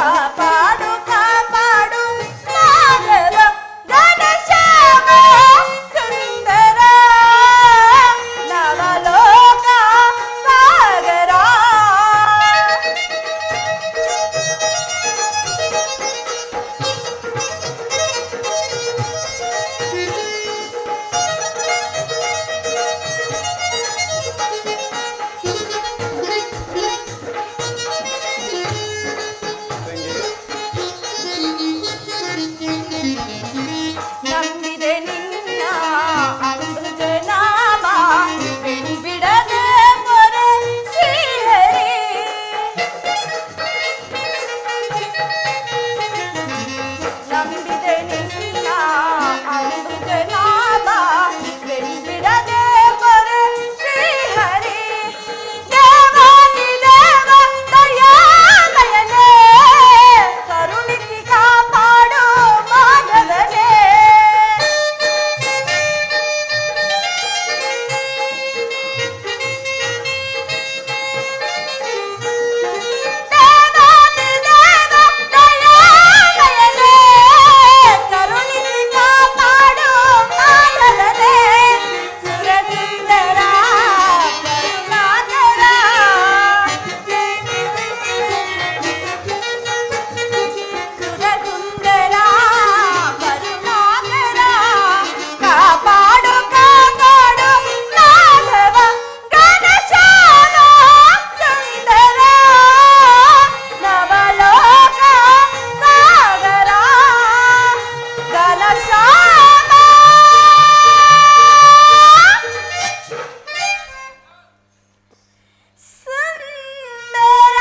ಕಾಪಾಡು ಕಾಪಾಡು ಮಾಧವ ಘನಶ್ಯಾಮ ಸುಂದರ ನವಲೋಕ ಸಾಗರ. ನಂಬಿದೆ ನಿನ್ನ ಅಮೃತ ನಾಮ ಬಿಡದೆ ಮೊರೆ ಶ್ರೀಹರಿ. ನಂಬಿದೆ ನಿನ್ನ ಅಮೃತ ನಾಮ ಬಿಡದೆ ಮೊರೆ ಶ್ರೀಹರಿ. ದೇವಾದಿ ದೇವ ದಯಾಮಯನೇ ಕರುಣಿಸಿ ಕಾಪಾಡು ಮಾಧವನೇ. ದೇವಾದಿ ದೇವ ದಯಾಮಯನೇ ಕರುಣಿಸಿ ಕಾಪಾಡು ಮಾಧವನೇ. ಸುರಸುಂದರ ಕರುಣಾಕರ ಸುರಸುಂದರ ಕರುಣಾಕರ ಕಾಪಾಡು ಕಾಪಾಡು ಮಾಧವ ಘನಶ್ಯಾಮ ಸುಂದರ ನವಲೋಕ ಸಾಗರ. ಘನಶ್ಯಾಮ ಸುಂದರ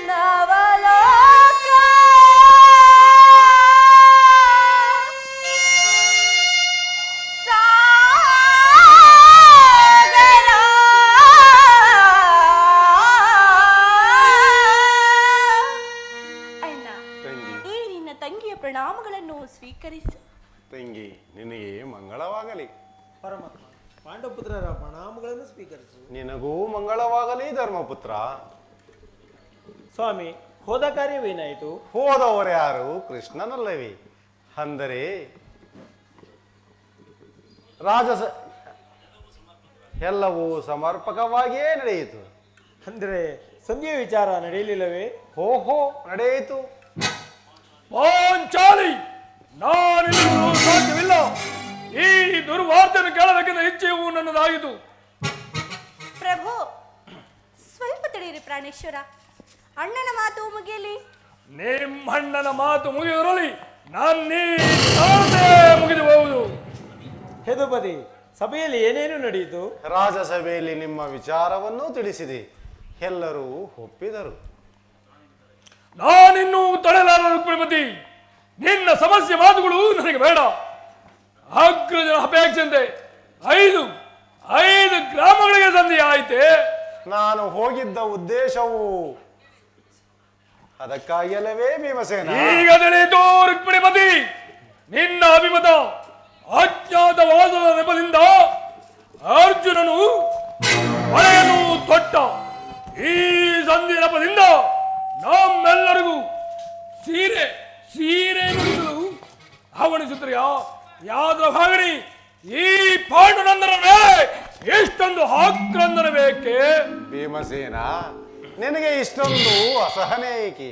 ನವಲೋಕ ಸಾಗರ. ಅಣ್ಣ, ತಂಗಿ ಈ ನಿನ್ನ ತಂಗಿಯ ಪ್ರಣಾಮಗಳನ್ನು ಸ್ವೀಕರಿಸು. ತಂಗಿ ನಿನಗೆ ಮಂಗಳವಾಗಲಿ. ಪರಮಾತ್ಮ ಪಾಂಡವಪುತ್ರರ ಪ್ರಣಾಮಗಳನ್ನು ಸ್ವೀಕರಿಸು. ನಿನಗೂ ಮಂಗಳವಾಗಲಿ ಧರ್ಮಪುತ್ರ. ಸ್ವಾಮಿ, ಹೋದ ಕಾರ್ಯವೇನಾಯಿತು? ಹೋದವರ್ಯಾರು ಕೃಷ್ಣನಲ್ಲವೇ? ಅಂದರೆ ರಾಜಸ ಎಲ್ಲವೂ ಸಮರ್ಪಕವಾಗಿಯೇ ನಡೆಯಿತು. ಅಂದರೆ ಸಂಧ್ಯೆ ವಿಚಾರ ನಡೆಯಲಿಲ್ಲವೇ? ಓಹೋ, ನಡೆಯಿತು. ಪಾಂಚಾಲಿ, ನಾನಿನ್ನೂ ಸಾಧ್ಯವಿಲ್ಲ. ಈ ದುರ್ವಾರ್ತೆಯನ್ನು ಕೇಳಬೇಕೆಂದ ಇಚ್ಛೆಯೂ ನನ್ನದಾಗಿತು. ಪ್ರಭು, ಸ್ವಲ್ಪ ತಡೆಯಿರಿ ಪ್ರಾಣೇಶ್ವರ. ಅಣ್ಣನ ಮಾತು ಮುಗಿಯಲಿ. ನಿಮ್ಮಣ್ಣನ ಮಾತು ಮುಗಿದಿರಲಿ, ನಾನೇ ಮುಗಿದು ಹೋಗುವುದು. ಯದುಪತಿ, ಸಭೆಯಲ್ಲಿ ಏನೇನು ನಡೆಯಿತು? ರಾಜಸಭೆಯಲ್ಲಿ ನಿಮ್ಮ ವಿಚಾರವನ್ನು ತಿಳಿಸಿದೆ. ಎಲ್ಲರೂ ಒಪ್ಪಿದರು. ನಾನಿನ್ನೂ ತಡೆಲಾರ ರುಕ್ಮಿಣಿಪತಿ. ನಿನ್ನ ಸಮಸ್ಯೆ ಮಾತುಗಳು ನನಗೆ ಬೇಡ. ಅಗ್ರಜನ ಅಪೇಕ್ಷೆಯಂತೆ 5 ಗ್ರಾಮಗಳಿಗೆ ಸಂಧಿ ಆಯಿತೆ. ನಾನು ಹೋಗಿದ್ದ ಉದ್ದೇಶವು ಅದಕ್ಕಾಗಿಯಲ್ಲವೇ ಭೀಮಸೇನ? ಈಗ ತಿಳಿಯಿತು ರುಕ್ಮಿಣಿಪತಿ. ನಿನ್ನ ಅಭಿಮತ ಅಜ್ಞಾತವಾಸದ ನೆಪದಿಂದ ಅರ್ಜುನನು ಹೊಳೆಯನ್ನು ತೊಟ್ಟ. ಈ ಸಂಧಿ ನೆಪದಿಂದ ನಮ್ಮೆಲ್ಲರಿಗೂ ಸೀರೆ ನುಡಿಸಲು ಅವಣಿಸುತ್ತೀಯಾ? ಯಾದ್ರ ಭಾಗಣಿ, ಈ ಪಾಂಡುನಂದನ ಮೇಲೆ ಎಷ್ಟೊಂದು ಆಕ್ರಂದನ ಬೇಕೆ? ಭೀಮಸೇನ, ನಿನಗೆ ಇಷ್ಟೊಂದು ಅಸಹನೆ ಏಕೆ?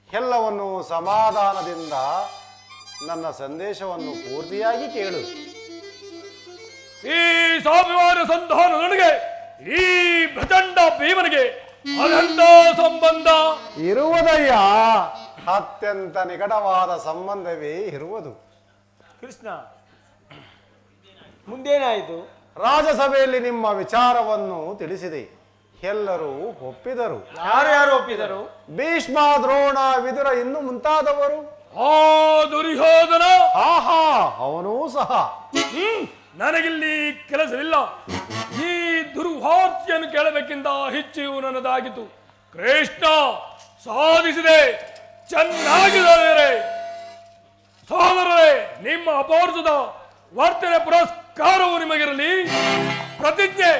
ಎಲ್ಲವನ್ನು ಸಮಾಧಾನದಿಂದ ನನ್ನ ಸಂದೇಶವನ್ನು ಪೂರ್ತಿಯಾಗಿ ಕೇಳು. ಈ ಸ್ವಾಭಿಮಾನ ಸಂಧಾನದೊಳಗೆ ಈ ಪ್ರಚಂಡ ಭೀಮನಿಗೆ ಅದೆಂತ ಸಂಬಂಧ ಇರುವುದಯ್ಯ? ಅತ್ಯಂತ ನಿಕಟವಾದ ಸಂಬಂಧವೇ ಇರುವುದು. ಕೃಷ್ಣ, ಮುಂದೇನಾಯಿತು? ರಾಜಸಭೆಯಲ್ಲಿ ನಿಮ್ಮ ವಿಚಾರವನ್ನು ತಿಳಿಸಿದೆ. ಎಲ್ಲರೂ ಒಪ್ಪಿದರು. ಯಾರು ಒಪ್ಪಿದರು? ಭೀಷ್ಮ, ದ್ರೋಣ, ವಿದುರ ಇನ್ನು ಮುಂತಾದವರು. ಆ ದುರ್ಯೋಧನ, ಆಹಾ, ಅವನೂ ಸಹ. ನನಗಿಲ್ಲಿ ಕೆಲಸವಿಲ್ಲ. ಈ ದುರ್ವಾರ್ತೆಯನ್ನು ಕೇಳಬೇಕೆಂದ ಇಚ್ಛೆಯು ನನ್ನದಾಗಿತ್ತು. ಕೃಷ್ಣ, ಸಾಧಿಸಿದೆ, ಚೆನ್ನಾಗಿದ್ದಾರೆ. ಸಹೋದರರೇ, ನಿಮ್ಮ ಅಪೌರುಷದ ವರ್ತನೆ ಪುರಸ್ಕಾರವು ನಿಮಗಿರಲಿ. ಪ್ರತಿಜ್ಞೆ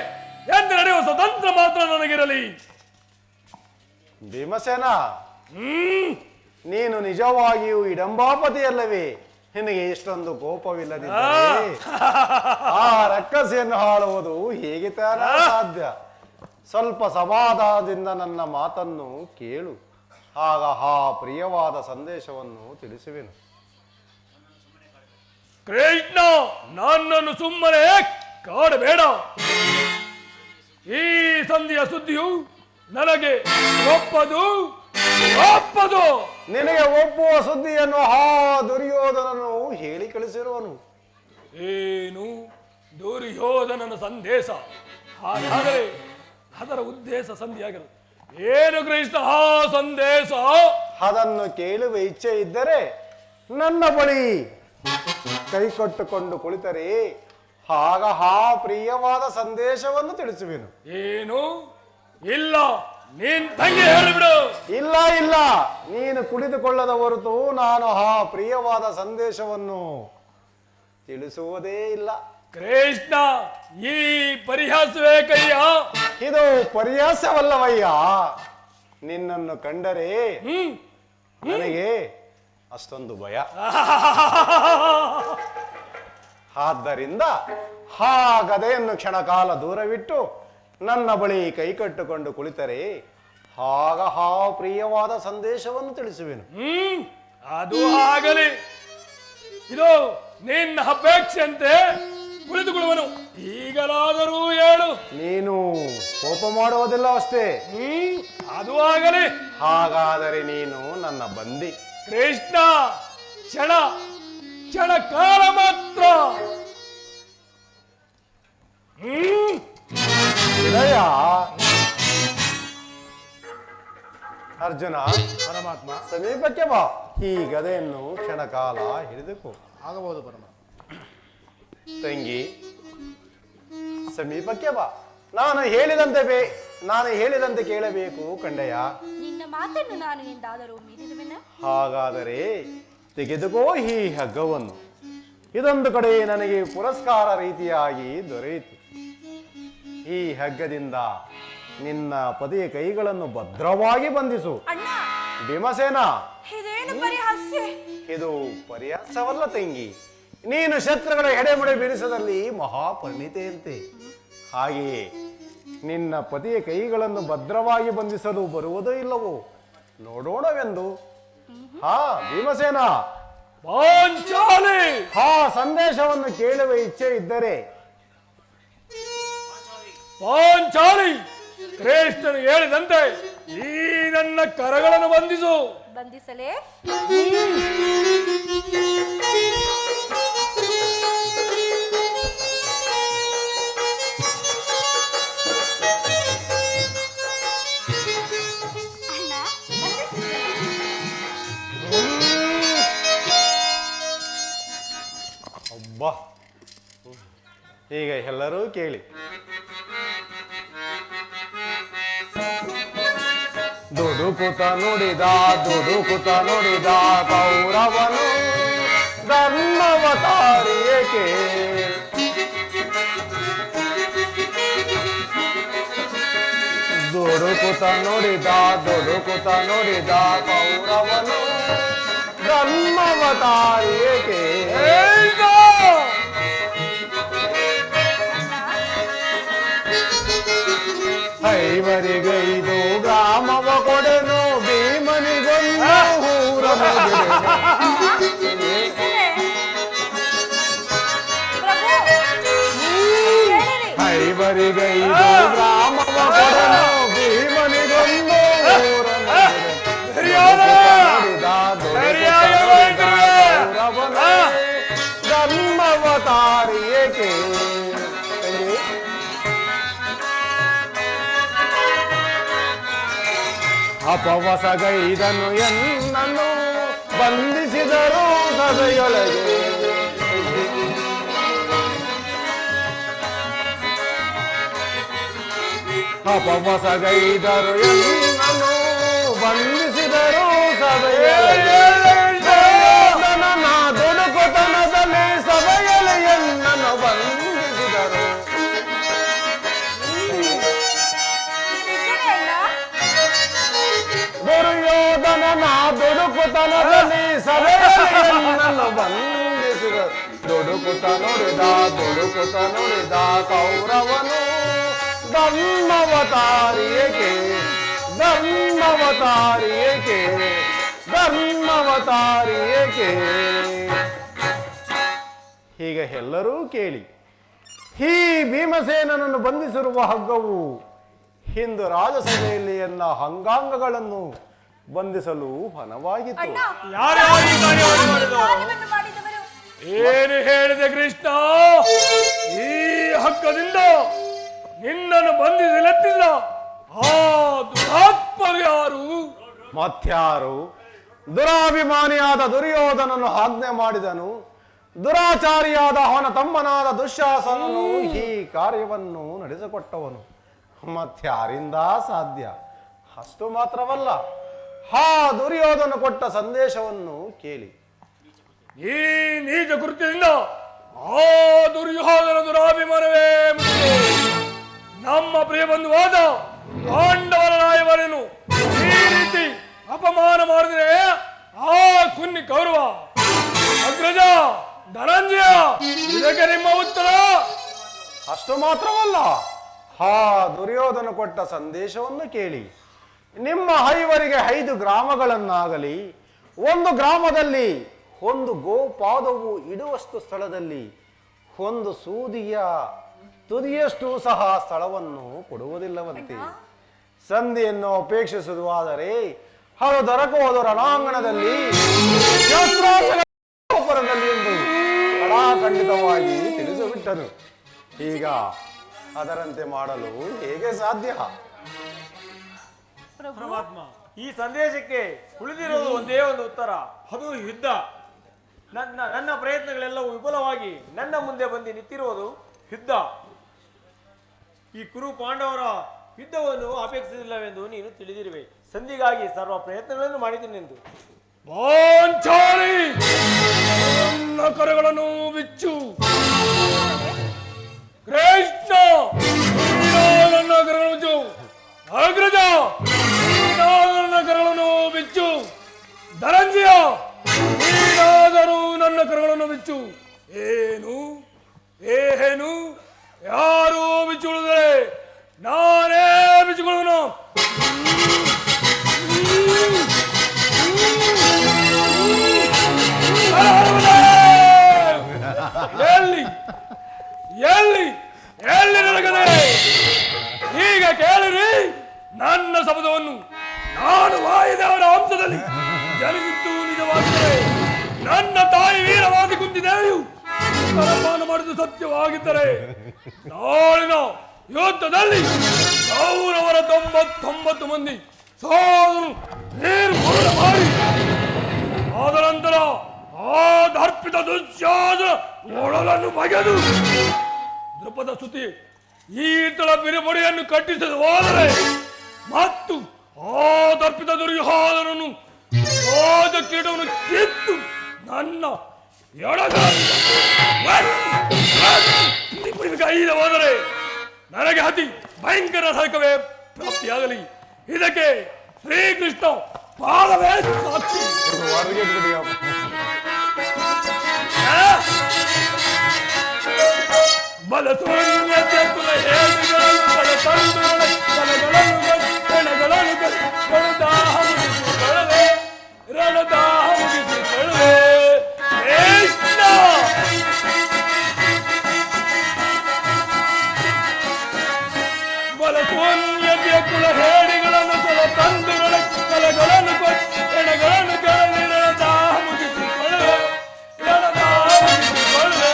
ಎಂದು ನಡೆಯುವ ಸ್ವತಂತ್ರ ಮಾತ್ರ ನನಗಿರಲಿ. ಭೀಮಸೇನ, ನೀನು ನಿಜವಾಗಿಯೂ ಇಡಂಬಾಪತಿಯಲ್ಲವೇ? ನಿನಗೆ ಇಷ್ಟೊಂದು ಕೋಪವಿಲ್ಲದಿದ್ದರೆ ಆ ರಕ್ಕಸೆಯನ್ನು ಆಳುವುದು ಹೇಗೆ ಸಾಧ್ಯ? ಸ್ವಲ್ಪ ಸಮಾಧಾನದಿಂದ ನನ್ನ ಮಾತನ್ನು ಕೇಳು, ಆಗ ಆ ಪ್ರಿಯವಾದ ಸಂದೇಶವನ್ನು ತಿಳಿಸುವೆನು. ಕೃಷ್ಣ, ನನ್ನನ್ನು ಸುಮ್ಮನೆ ಕಾಡಬೇಡ. ಈ ಸಂಧಿಯ ಸುದ್ದಿಯು ನನಗೆ ಒಪ್ಪದು. ನಿನಗೆ ಒಪ್ಪುವ ಸುದ್ದಿಯನ್ನು ಆ ದುರ್ಯೋಧನನು ಹೇಳಿ ಕಳಿಸಿರುವನು. ಏನು ದುರ್ಯೋಧನನ ಸಂದೇಶ? ಹಾಗಾದರೆ ಅದರ ಉದ್ದೇಶ ಸಂಧಿಯಾಗಿರುವುದು ಏನು ಕೃಷ್ಣ? ಆ ಸಂದೇಶ ಅದನ್ನು ಕೇಳುವ ಇಚ್ಛೆ ಇದ್ದರೆ ನನ್ನ ಬಳಿ ಕೈ ಕೊಟ್ಟುಕೊಂಡು ಕುಳಿತರೆ ಆಗ ಆ ಪ್ರಿಯವಾದ ಸಂದೇಶವನ್ನು ತಿಳಿಸುವೆನು. ಏನು? ಇಲ್ಲ, ನೀನ್ ತಂಗಿ ಹೇಳಿಬಿಡು. ಇಲ್ಲ ಇಲ್ಲ, ನೀನು ಕುಳಿತುಕೊಳ್ಳದ ಹೊರತು ನಾನು ಆ ಪ್ರಿಯವಾದ ಸಂದೇಶವನ್ನು ತಿಳಿಸುವುದೇ ಇಲ್ಲ. ಕೃಷ್ಣ, ಈ ಪರಿಹಾಸವೇ ಕೈಯ? ಇದು ಪರಿಹಾಸವಲ್ಲವಯ್ಯ. ನಿನ್ನನ್ನು ಕಂಡರೆ ನನಗೆ ಅಷ್ಟೊಂದು ಭಯ. ಆದ್ದರಿಂದ ಆ ಗದೆಯನ್ನು ಕ್ಷಣಕಾಲ ದೂರವಿಟ್ಟು ನನ್ನ ಬಳಿ ಕೈ ಕಟ್ಟುಕೊಂಡು ಕುಳಿತರೆ ಆಗ ಆ ಪ್ರಿಯವಾದ ಸಂದೇಶವನ್ನು ತಿಳಿಸುವೆನು. ಅದು ಆಗಲಿ. ಇದು ನಿನ್ನ ಅಪೇಕ್ಷೆಯಂತೆ ಕುಳಿತುಕೊಳ್ಳುವನು. ಈಗಲಾದರೂ ಹೇಳು. ನೀನು ಕೋಪ ಮಾಡುವುದಿಲ್ಲ ಅಷ್ಟೇ. ಅದು ಆಗಲಿ. ಹಾಗಾದರೆ ನೀನು ನನ್ನ ಬಂದಿ. ಕೃಷ್ಣ, ಕ್ಷಣ ಕಾಲ ಮಾತ್ರ. ವಿನಯ, ಅರ್ಜುನ, ಪರಮಾತ್ಮ, ಸಮೀಪಕ್ಕೆ ಬಾ. ಈ ಗದೆಯನ್ನು ಕ್ಷಣಕಾಲ ಹಿಡಿದುಕೋ. ಆಗಬಹುದು ಪರಮಾತ್ಮ. ತಂಗಿ, ಸಮೀಪಕ್ಕೆ ಬಾ. ನಾನು ಹೇಳಿದಂತೆ ಕೇಳಬೇಕು ಕಂಡೆಯ. ನಿನ್ನ ಮಾತನ್ನು ನಾನು ಎಂದಾದರೂ ಮೀರಿರುವೆನ? ಹಾಗಾದರೆ ತೆಗೆದುಕೋ ಈ ಹಗ್ಗವನ್ನು. ಇದೊಂದು ಕಡೆ ನನಗೆ ಪುರಸ್ಕಾರ ರೀತಿಯಾಗಿ ದೊರೆಯಿತು. ಈ ಹಗ್ಗದಿಂದ ನಿನ್ನ ಪತಿಯ ಕೈಗಳನ್ನು ಭದ್ರವಾಗಿ ಬಂಧಿಸು. ಅಣ್ಣ, ಭೀಮಸೇನ, ಇದೇನು ಪರಿಹಾಸ್ಯ? ಇದು ಪರಿಹಾಸವಲ್ಲ ತಂಗಿ. ನೀನು ಶತ್ರುಗಳ ಎಡೆಮಡೆ ಬೀರಿಸದಲ್ಲಿ ಮಹಾಪರಿಣಿತೆಯಂತೆ. ಹಾಗೆಯೇ ನಿನ್ನ ಪತಿಯ ಕೈಗಳನ್ನು ಭದ್ರವಾಗಿ ಬಂಧಿಸಲು ಬರುವುದೋ ಇಲ್ಲವೋ ನೋಡೋಣವೆಂದು. ಹಾ ಭೀಮಸೇನ, ಪಾಂಚಾಲಿ, ಆ ಸಂದೇಶವನ್ನು ಕೇಳುವ ಇಚ್ಛೆ ಇದ್ದರೆ ಪಾಂಚಾಲಿ, ಕೃಷ್ಣನು ಹೇಳಿದಂತೆ ಈ ನನ್ನ ಕರಗಳನ್ನು ಬಂಧಿಸು. ಬಂಧಿಸಲೇ? ಅಬ್ಬಾ, ಈಗ ಎಲ್ಲರೂ ಕೇಳಿ. ದುಡುಕುತ ನುಡಿದ ಕೌರವನು ಧರ್ಮವತಾರಿಯೇಕೆ? ದುಡುಕುತ ನುಡಿದ ಕೌರವನು ಧರ್ಮವತಾರಿಯೇಕೆ? ಐವರಿಗೈದು ಗ್ರಾಮವ ಕೊಡೆನು, ಭೀಮನಿಗೊಂದು ಊರನು ಐವರಿಗೈದು ಗ್ರಾಮವ ಕೊಡೆನು, ಭೀಮನಿಗೊಂದು ಊರನು ಧರ್ಮವತಾರಿಯೇಕೆ? ಅಪವಸಗೈದನು ಎನ್ನನ್ನು ಬಂಧಿಸಿದರು ಸಭೆಯೊಳಗೆ. ಅಪವಸಗೈದರು ಎನ್ನನ್ನು ಬಂಧಿಸಿದರು ಸಭೆಯೊಳಗೆ. ನನ್ನ ದುಡುಕುತನದಲ್ಲಿ ಸಭೆಯಲ್ಲಿ ಎನ್ನನ್ನು ಬಂಧಿಸಿದರು. ದುಡುಕುತ ನುಡಿದ ಕೌರವನು ಧರ್ಮವತಾರಿಯೇಕೆ ಹೀಗೆ ಎಲ್ಲರೂ ಕೇಳಿ, ಈ ಭೀಮಸೇನನನ್ನು ಬಂಧಿಸಿರುವ ಹಗ್ಗವು ಹಿಂದು ರಾಜಸಭೆಯಲ್ಲಿ ಎಲ್ಲ ಅಂಗಾಂಗಗಳನ್ನು ಬಂಧಿಸಲು ಫಲವಾಗಿತ್ತು. ಏನು ಹೇಳಿದೆ ಕೃಷ್ಣ? ಈ ಹಗ್ಗದಿಂದ ನಿನ್ನನ್ನು ಬಂಧಿಸಲೆತ್ತಿಲ್ಲ ಆ ದುರಾತ್ಮರು ಯಾರು? ಮತ್ಯಾರು? ದುರಾಭಿಮಾನಿಯಾದ ದುರ್ಯೋಧನನು ಆಜ್ಞೆ ಮಾಡಿದನು. ದುರಾಚಾರಿಯಾದ ಅವನ ತಮ್ಮನಾದ ದುಶ್ಯಾಸನನು ಈ ಕಾರ್ಯವನ್ನು ನಡೆಸಿಕೊಟ್ಟವನು. ಮತ್ಯಾರಿಂದ ಸಾಧ್ಯ? ಅಷ್ಟು ಮಾತ್ರವಲ್ಲ, ಆ ದುರ್ಯೋಧನ ಕೊಟ್ಟ ಸಂದೇಶವನ್ನು ಕೇಳಿ. ಈ ನೀಚ ಕೃತ್ಯದಿಂದ ಆ ದುರ್ಯೋಧನ ದುರಾಭಿಮಾನವೇ ಮುಗಿದು ನಮ್ಮ ಪ್ರಿಯ ಬಂಧುವಾದ ಪಾಂಡವರ ರಾಯವರನ್ನು ಈ ರೀತಿ ಅಪಮಾನ ಮಾಡಿದ್ರೆ ಆ ಕುನ್ನಿ ಕೌರವ ಅಗ್ರಜ ಧನಂಜಯ, ಇದಕ್ಕೆ ನಿಮ್ಮ ಉತ್ತರ? ಅಷ್ಟು ಮಾತ್ರವಲ್ಲ, ಆ ದುರ್ಯೋಧನ ಕೊಟ್ಟ ಸಂದೇಶವನ್ನು ಕೇಳಿ. ನಿಮ್ಮ ಐವರಿಗೆ 5 ಗ್ರಾಮಗಳನ್ನಾಗಲಿ, ಒಂದು ಗ್ರಾಮದಲ್ಲಿ ಒಂದು ಗೋಪಾದವು ಇಡುವಷ್ಟು ಸ್ಥಳದಲ್ಲಿ ಒಂದು ಸೂದಿಯ ತುದಿಯಷ್ಟು ಸಹ ಸ್ಥಳವನ್ನು ಕೊಡುವುದಿಲ್ಲವಂತೆ. ಸಂಧಿಯನ್ನು ಅಪೇಕ್ಷಿಸುವುದಾದರೆ ಅದು ದೊರಕುವುದು ರಣಾಂಗಣದಲ್ಲಿ ಎಂದು ಖಂಡಿತವಾಗಿ ತಿಳಿಸಿಬಿಟ್ಟನು. ಈಗ ಅದರಂತೆ ಮಾಡಲು ಹೇಗೆ ಸಾಧ್ಯ? ಪರಮಾತ್ಮ, ಈ ಸಂದೇಶಕ್ಕೆ ಉಳಿದಿರೋದು ಒಂದೇ ಒಂದು ಉತ್ತರ, ಅದು ಯುದ್ಧ. ನನ್ನ ಪ್ರಯತ್ನಗಳೆಲ್ಲವೂ ವಿಫಲವಾಗಿ ನನ್ನ ಮುಂದೆ ಬಂದು ನಿಂತಿರುವುದು ಯುದ್ಧ. ಈ ಕುರು ಪಾಂಡವರ ಯುದ್ಧವನ್ನು ಅಪೇಕ್ಷಿಸಿಲ್ಲವೆಂದು ನೀನು ತಿಳಿದಿರುವೆ. ಸಂಧಿಗಾಗಿ ಸರ್ವ ಪ್ರಯತ್ನಗಳನ್ನು ಮಾಡಿದ್ದೇನೆಂದು. ನನ್ನ ಕರಗಳನ್ನು ಬಿಚ್ಚು ಕೃಷ್ಣ, ನನ್ನ ಕರಗಳನ್ನು ಬಿಚ್ಚು ಅಗ್ರಜ, ನನ್ನ ಕರಗಳನ್ನು ಬಿಚ್ಚು ಧನಂಜಯ, ನೀನಾದರೂ ನನ್ನ ಕರಗಳನ್ನು ಬಿಚ್ಚು. ಏನು ಏನು ಯಾರು ಬಿಚ್ಚುಳಿದರೆ ನಾನೇ ಬಿಚ್ಚುಕೊಳ್ಳುವನು. ಎಲ್ಲಿ ಎಲ್ಲಿ ಎಲ್ಲಿ ನನಗದೆ? ಈಗ ಕೇಳಿರಿ ನನ್ನ ಶಬ್ದವನ್ನು. ನಾನು ವಾಯುದೇವರ ಅಂಶದಲ್ಲಿ ಜನಿಸಿದ್ದು ನಿಜವಾಗಿದ್ದರೆ ನನ್ನ ತಾಯಿ ವೀರವಾದಿ ಕುಂತಿದೇವಿಯು ಸ್ತನಪಾನ ಮಾಡಿದ್ದು ಸತ್ಯವಾಗಿದ್ದರೆ ನಾಳಿನ ಯುದ್ಧದಲ್ಲಿ ಕೌರವರ 99 ಮಂದಿ ಸೋದರು ನಿರ್ಮೂಲ ಮಾಡಿ ಆದ ನಂತರ ಆ ದರ್ಪಿತ ದುಶ್ಯಾಸನ ಒಳಲನ್ನು ಬಗೆದು ದೃಪದ ಸ್ತುತಿ ಈತಳ ಬಿರುಬಡಿಯನ್ನು ಕಟ್ಟಿಸಲು ಹೋದರೆ ಮತ್ತು ಆ ದರ್ಪಿತ ದುರ್ಯೋಧನನು ರಾಜ ಕಿರೀಟವನ್ನು ಕಿತ್ತು ನನ್ನ ಎಡಗೈದ ಹೋದರೆ ನನಗೆ ಅತಿ ಭಯಂಕರ ನರಕವೇ ಪ್ರಾಪ್ತಿಯಾಗಲಿ. ಇದಕ್ಕೆ ಶ್ರೀಕೃಷ್ಣ ಪಾದವೇ ಸಾಕ್ಷಿ. ಬಲ ಸೂರ್ಯತೆ ಕುಲ ಹೇಳುಗಳನ್ನು ಬಲ ತಂದುಗಳ ರಣಗಳನ್ನು ರಣದಾಹ ಮುಗಿಸಿಕೊಳ್ಳದೆ ರಣದಾಹ ಮುಗಿಸಿಕೊಳ್ಳದೆ ಕೃಷ್ಣ ಬಲ ಸೂರ್ಯತೆಯ ಕುಲ ಹೇಡಿಗಳನ್ನು ಬಲ ತಂದುಗಳ ಕಲಗಳನ್ನು ರಣಗಳನ್ನು ಕೆಳಗೆ ರಣದಾಹ ಮುಗಿಸಿಕೊಳ್ಳದೆ ರಣದಾಹ ಮುಗಿಸಿಕೊಳ್ಳದೆ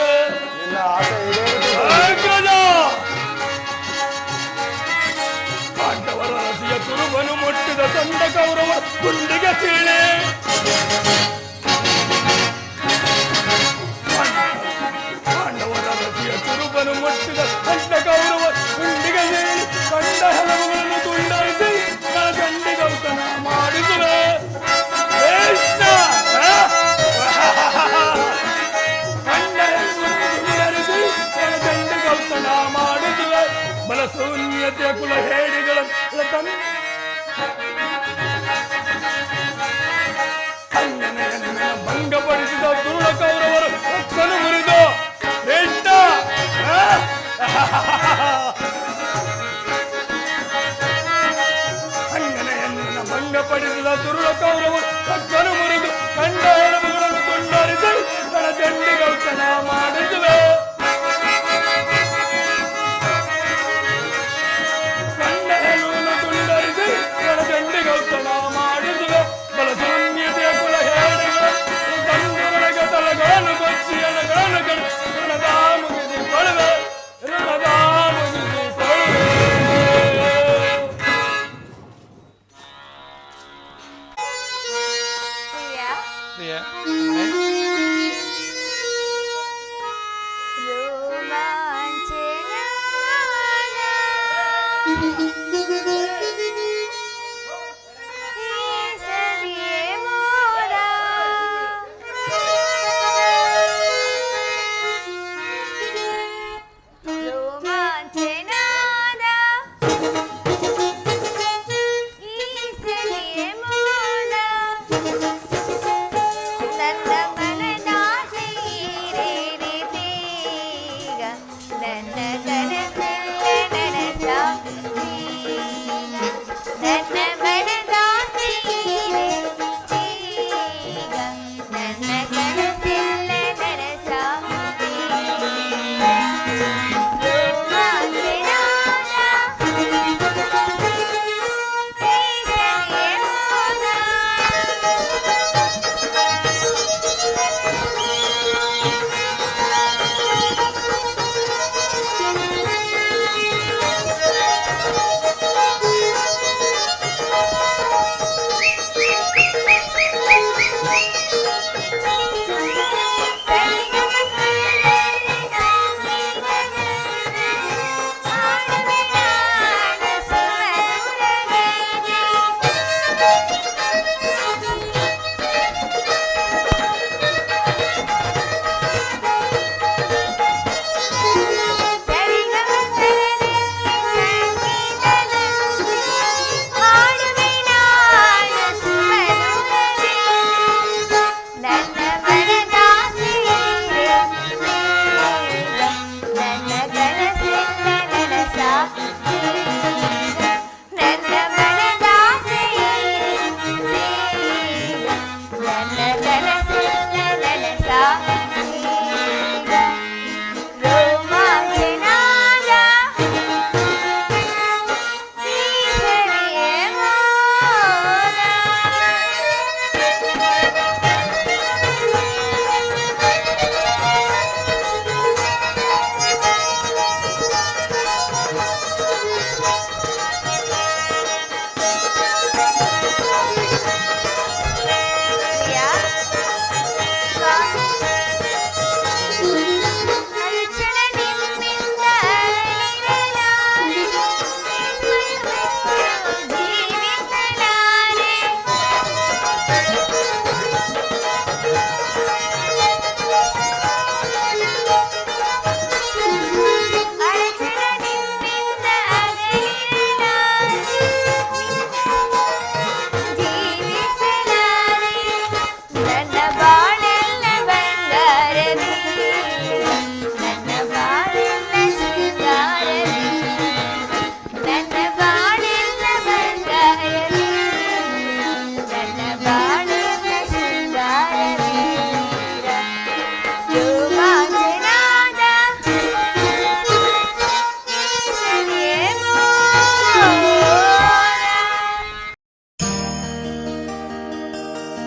ಪಾಂಡವರ ರಸಿಯ ಕುರುಬನು ಮುಟ್ಟಿದ ತಂಡ ಕೌರವ ಗುಂಡಿಗೆ ಸೀಳೆ ಪಾಂಡವರ ರಸಿಯ ಕುರುಬನು ಮುಟ್ಟಿದ ತಂಡ ಕೌರವ ಗುಂಡಿಗೆ ಸೀಳಿ ಕಂಡ ಹಲವುಗಳನ್ನು ತುಂಡರಿಸಿ ಗಂಡಿಗೌತನ ಮಾಡಿಸುವೆ ಕೃಷ್ಣ. ಮಾಡಿಸುವೆ ಬಲ ಶೂನ್ಯತೆಯ ಕುಲ ಹೇಡಿಗಳ ಭಂಗಪಡಿಸಿದ ದುರುಳ ಕೌರವರು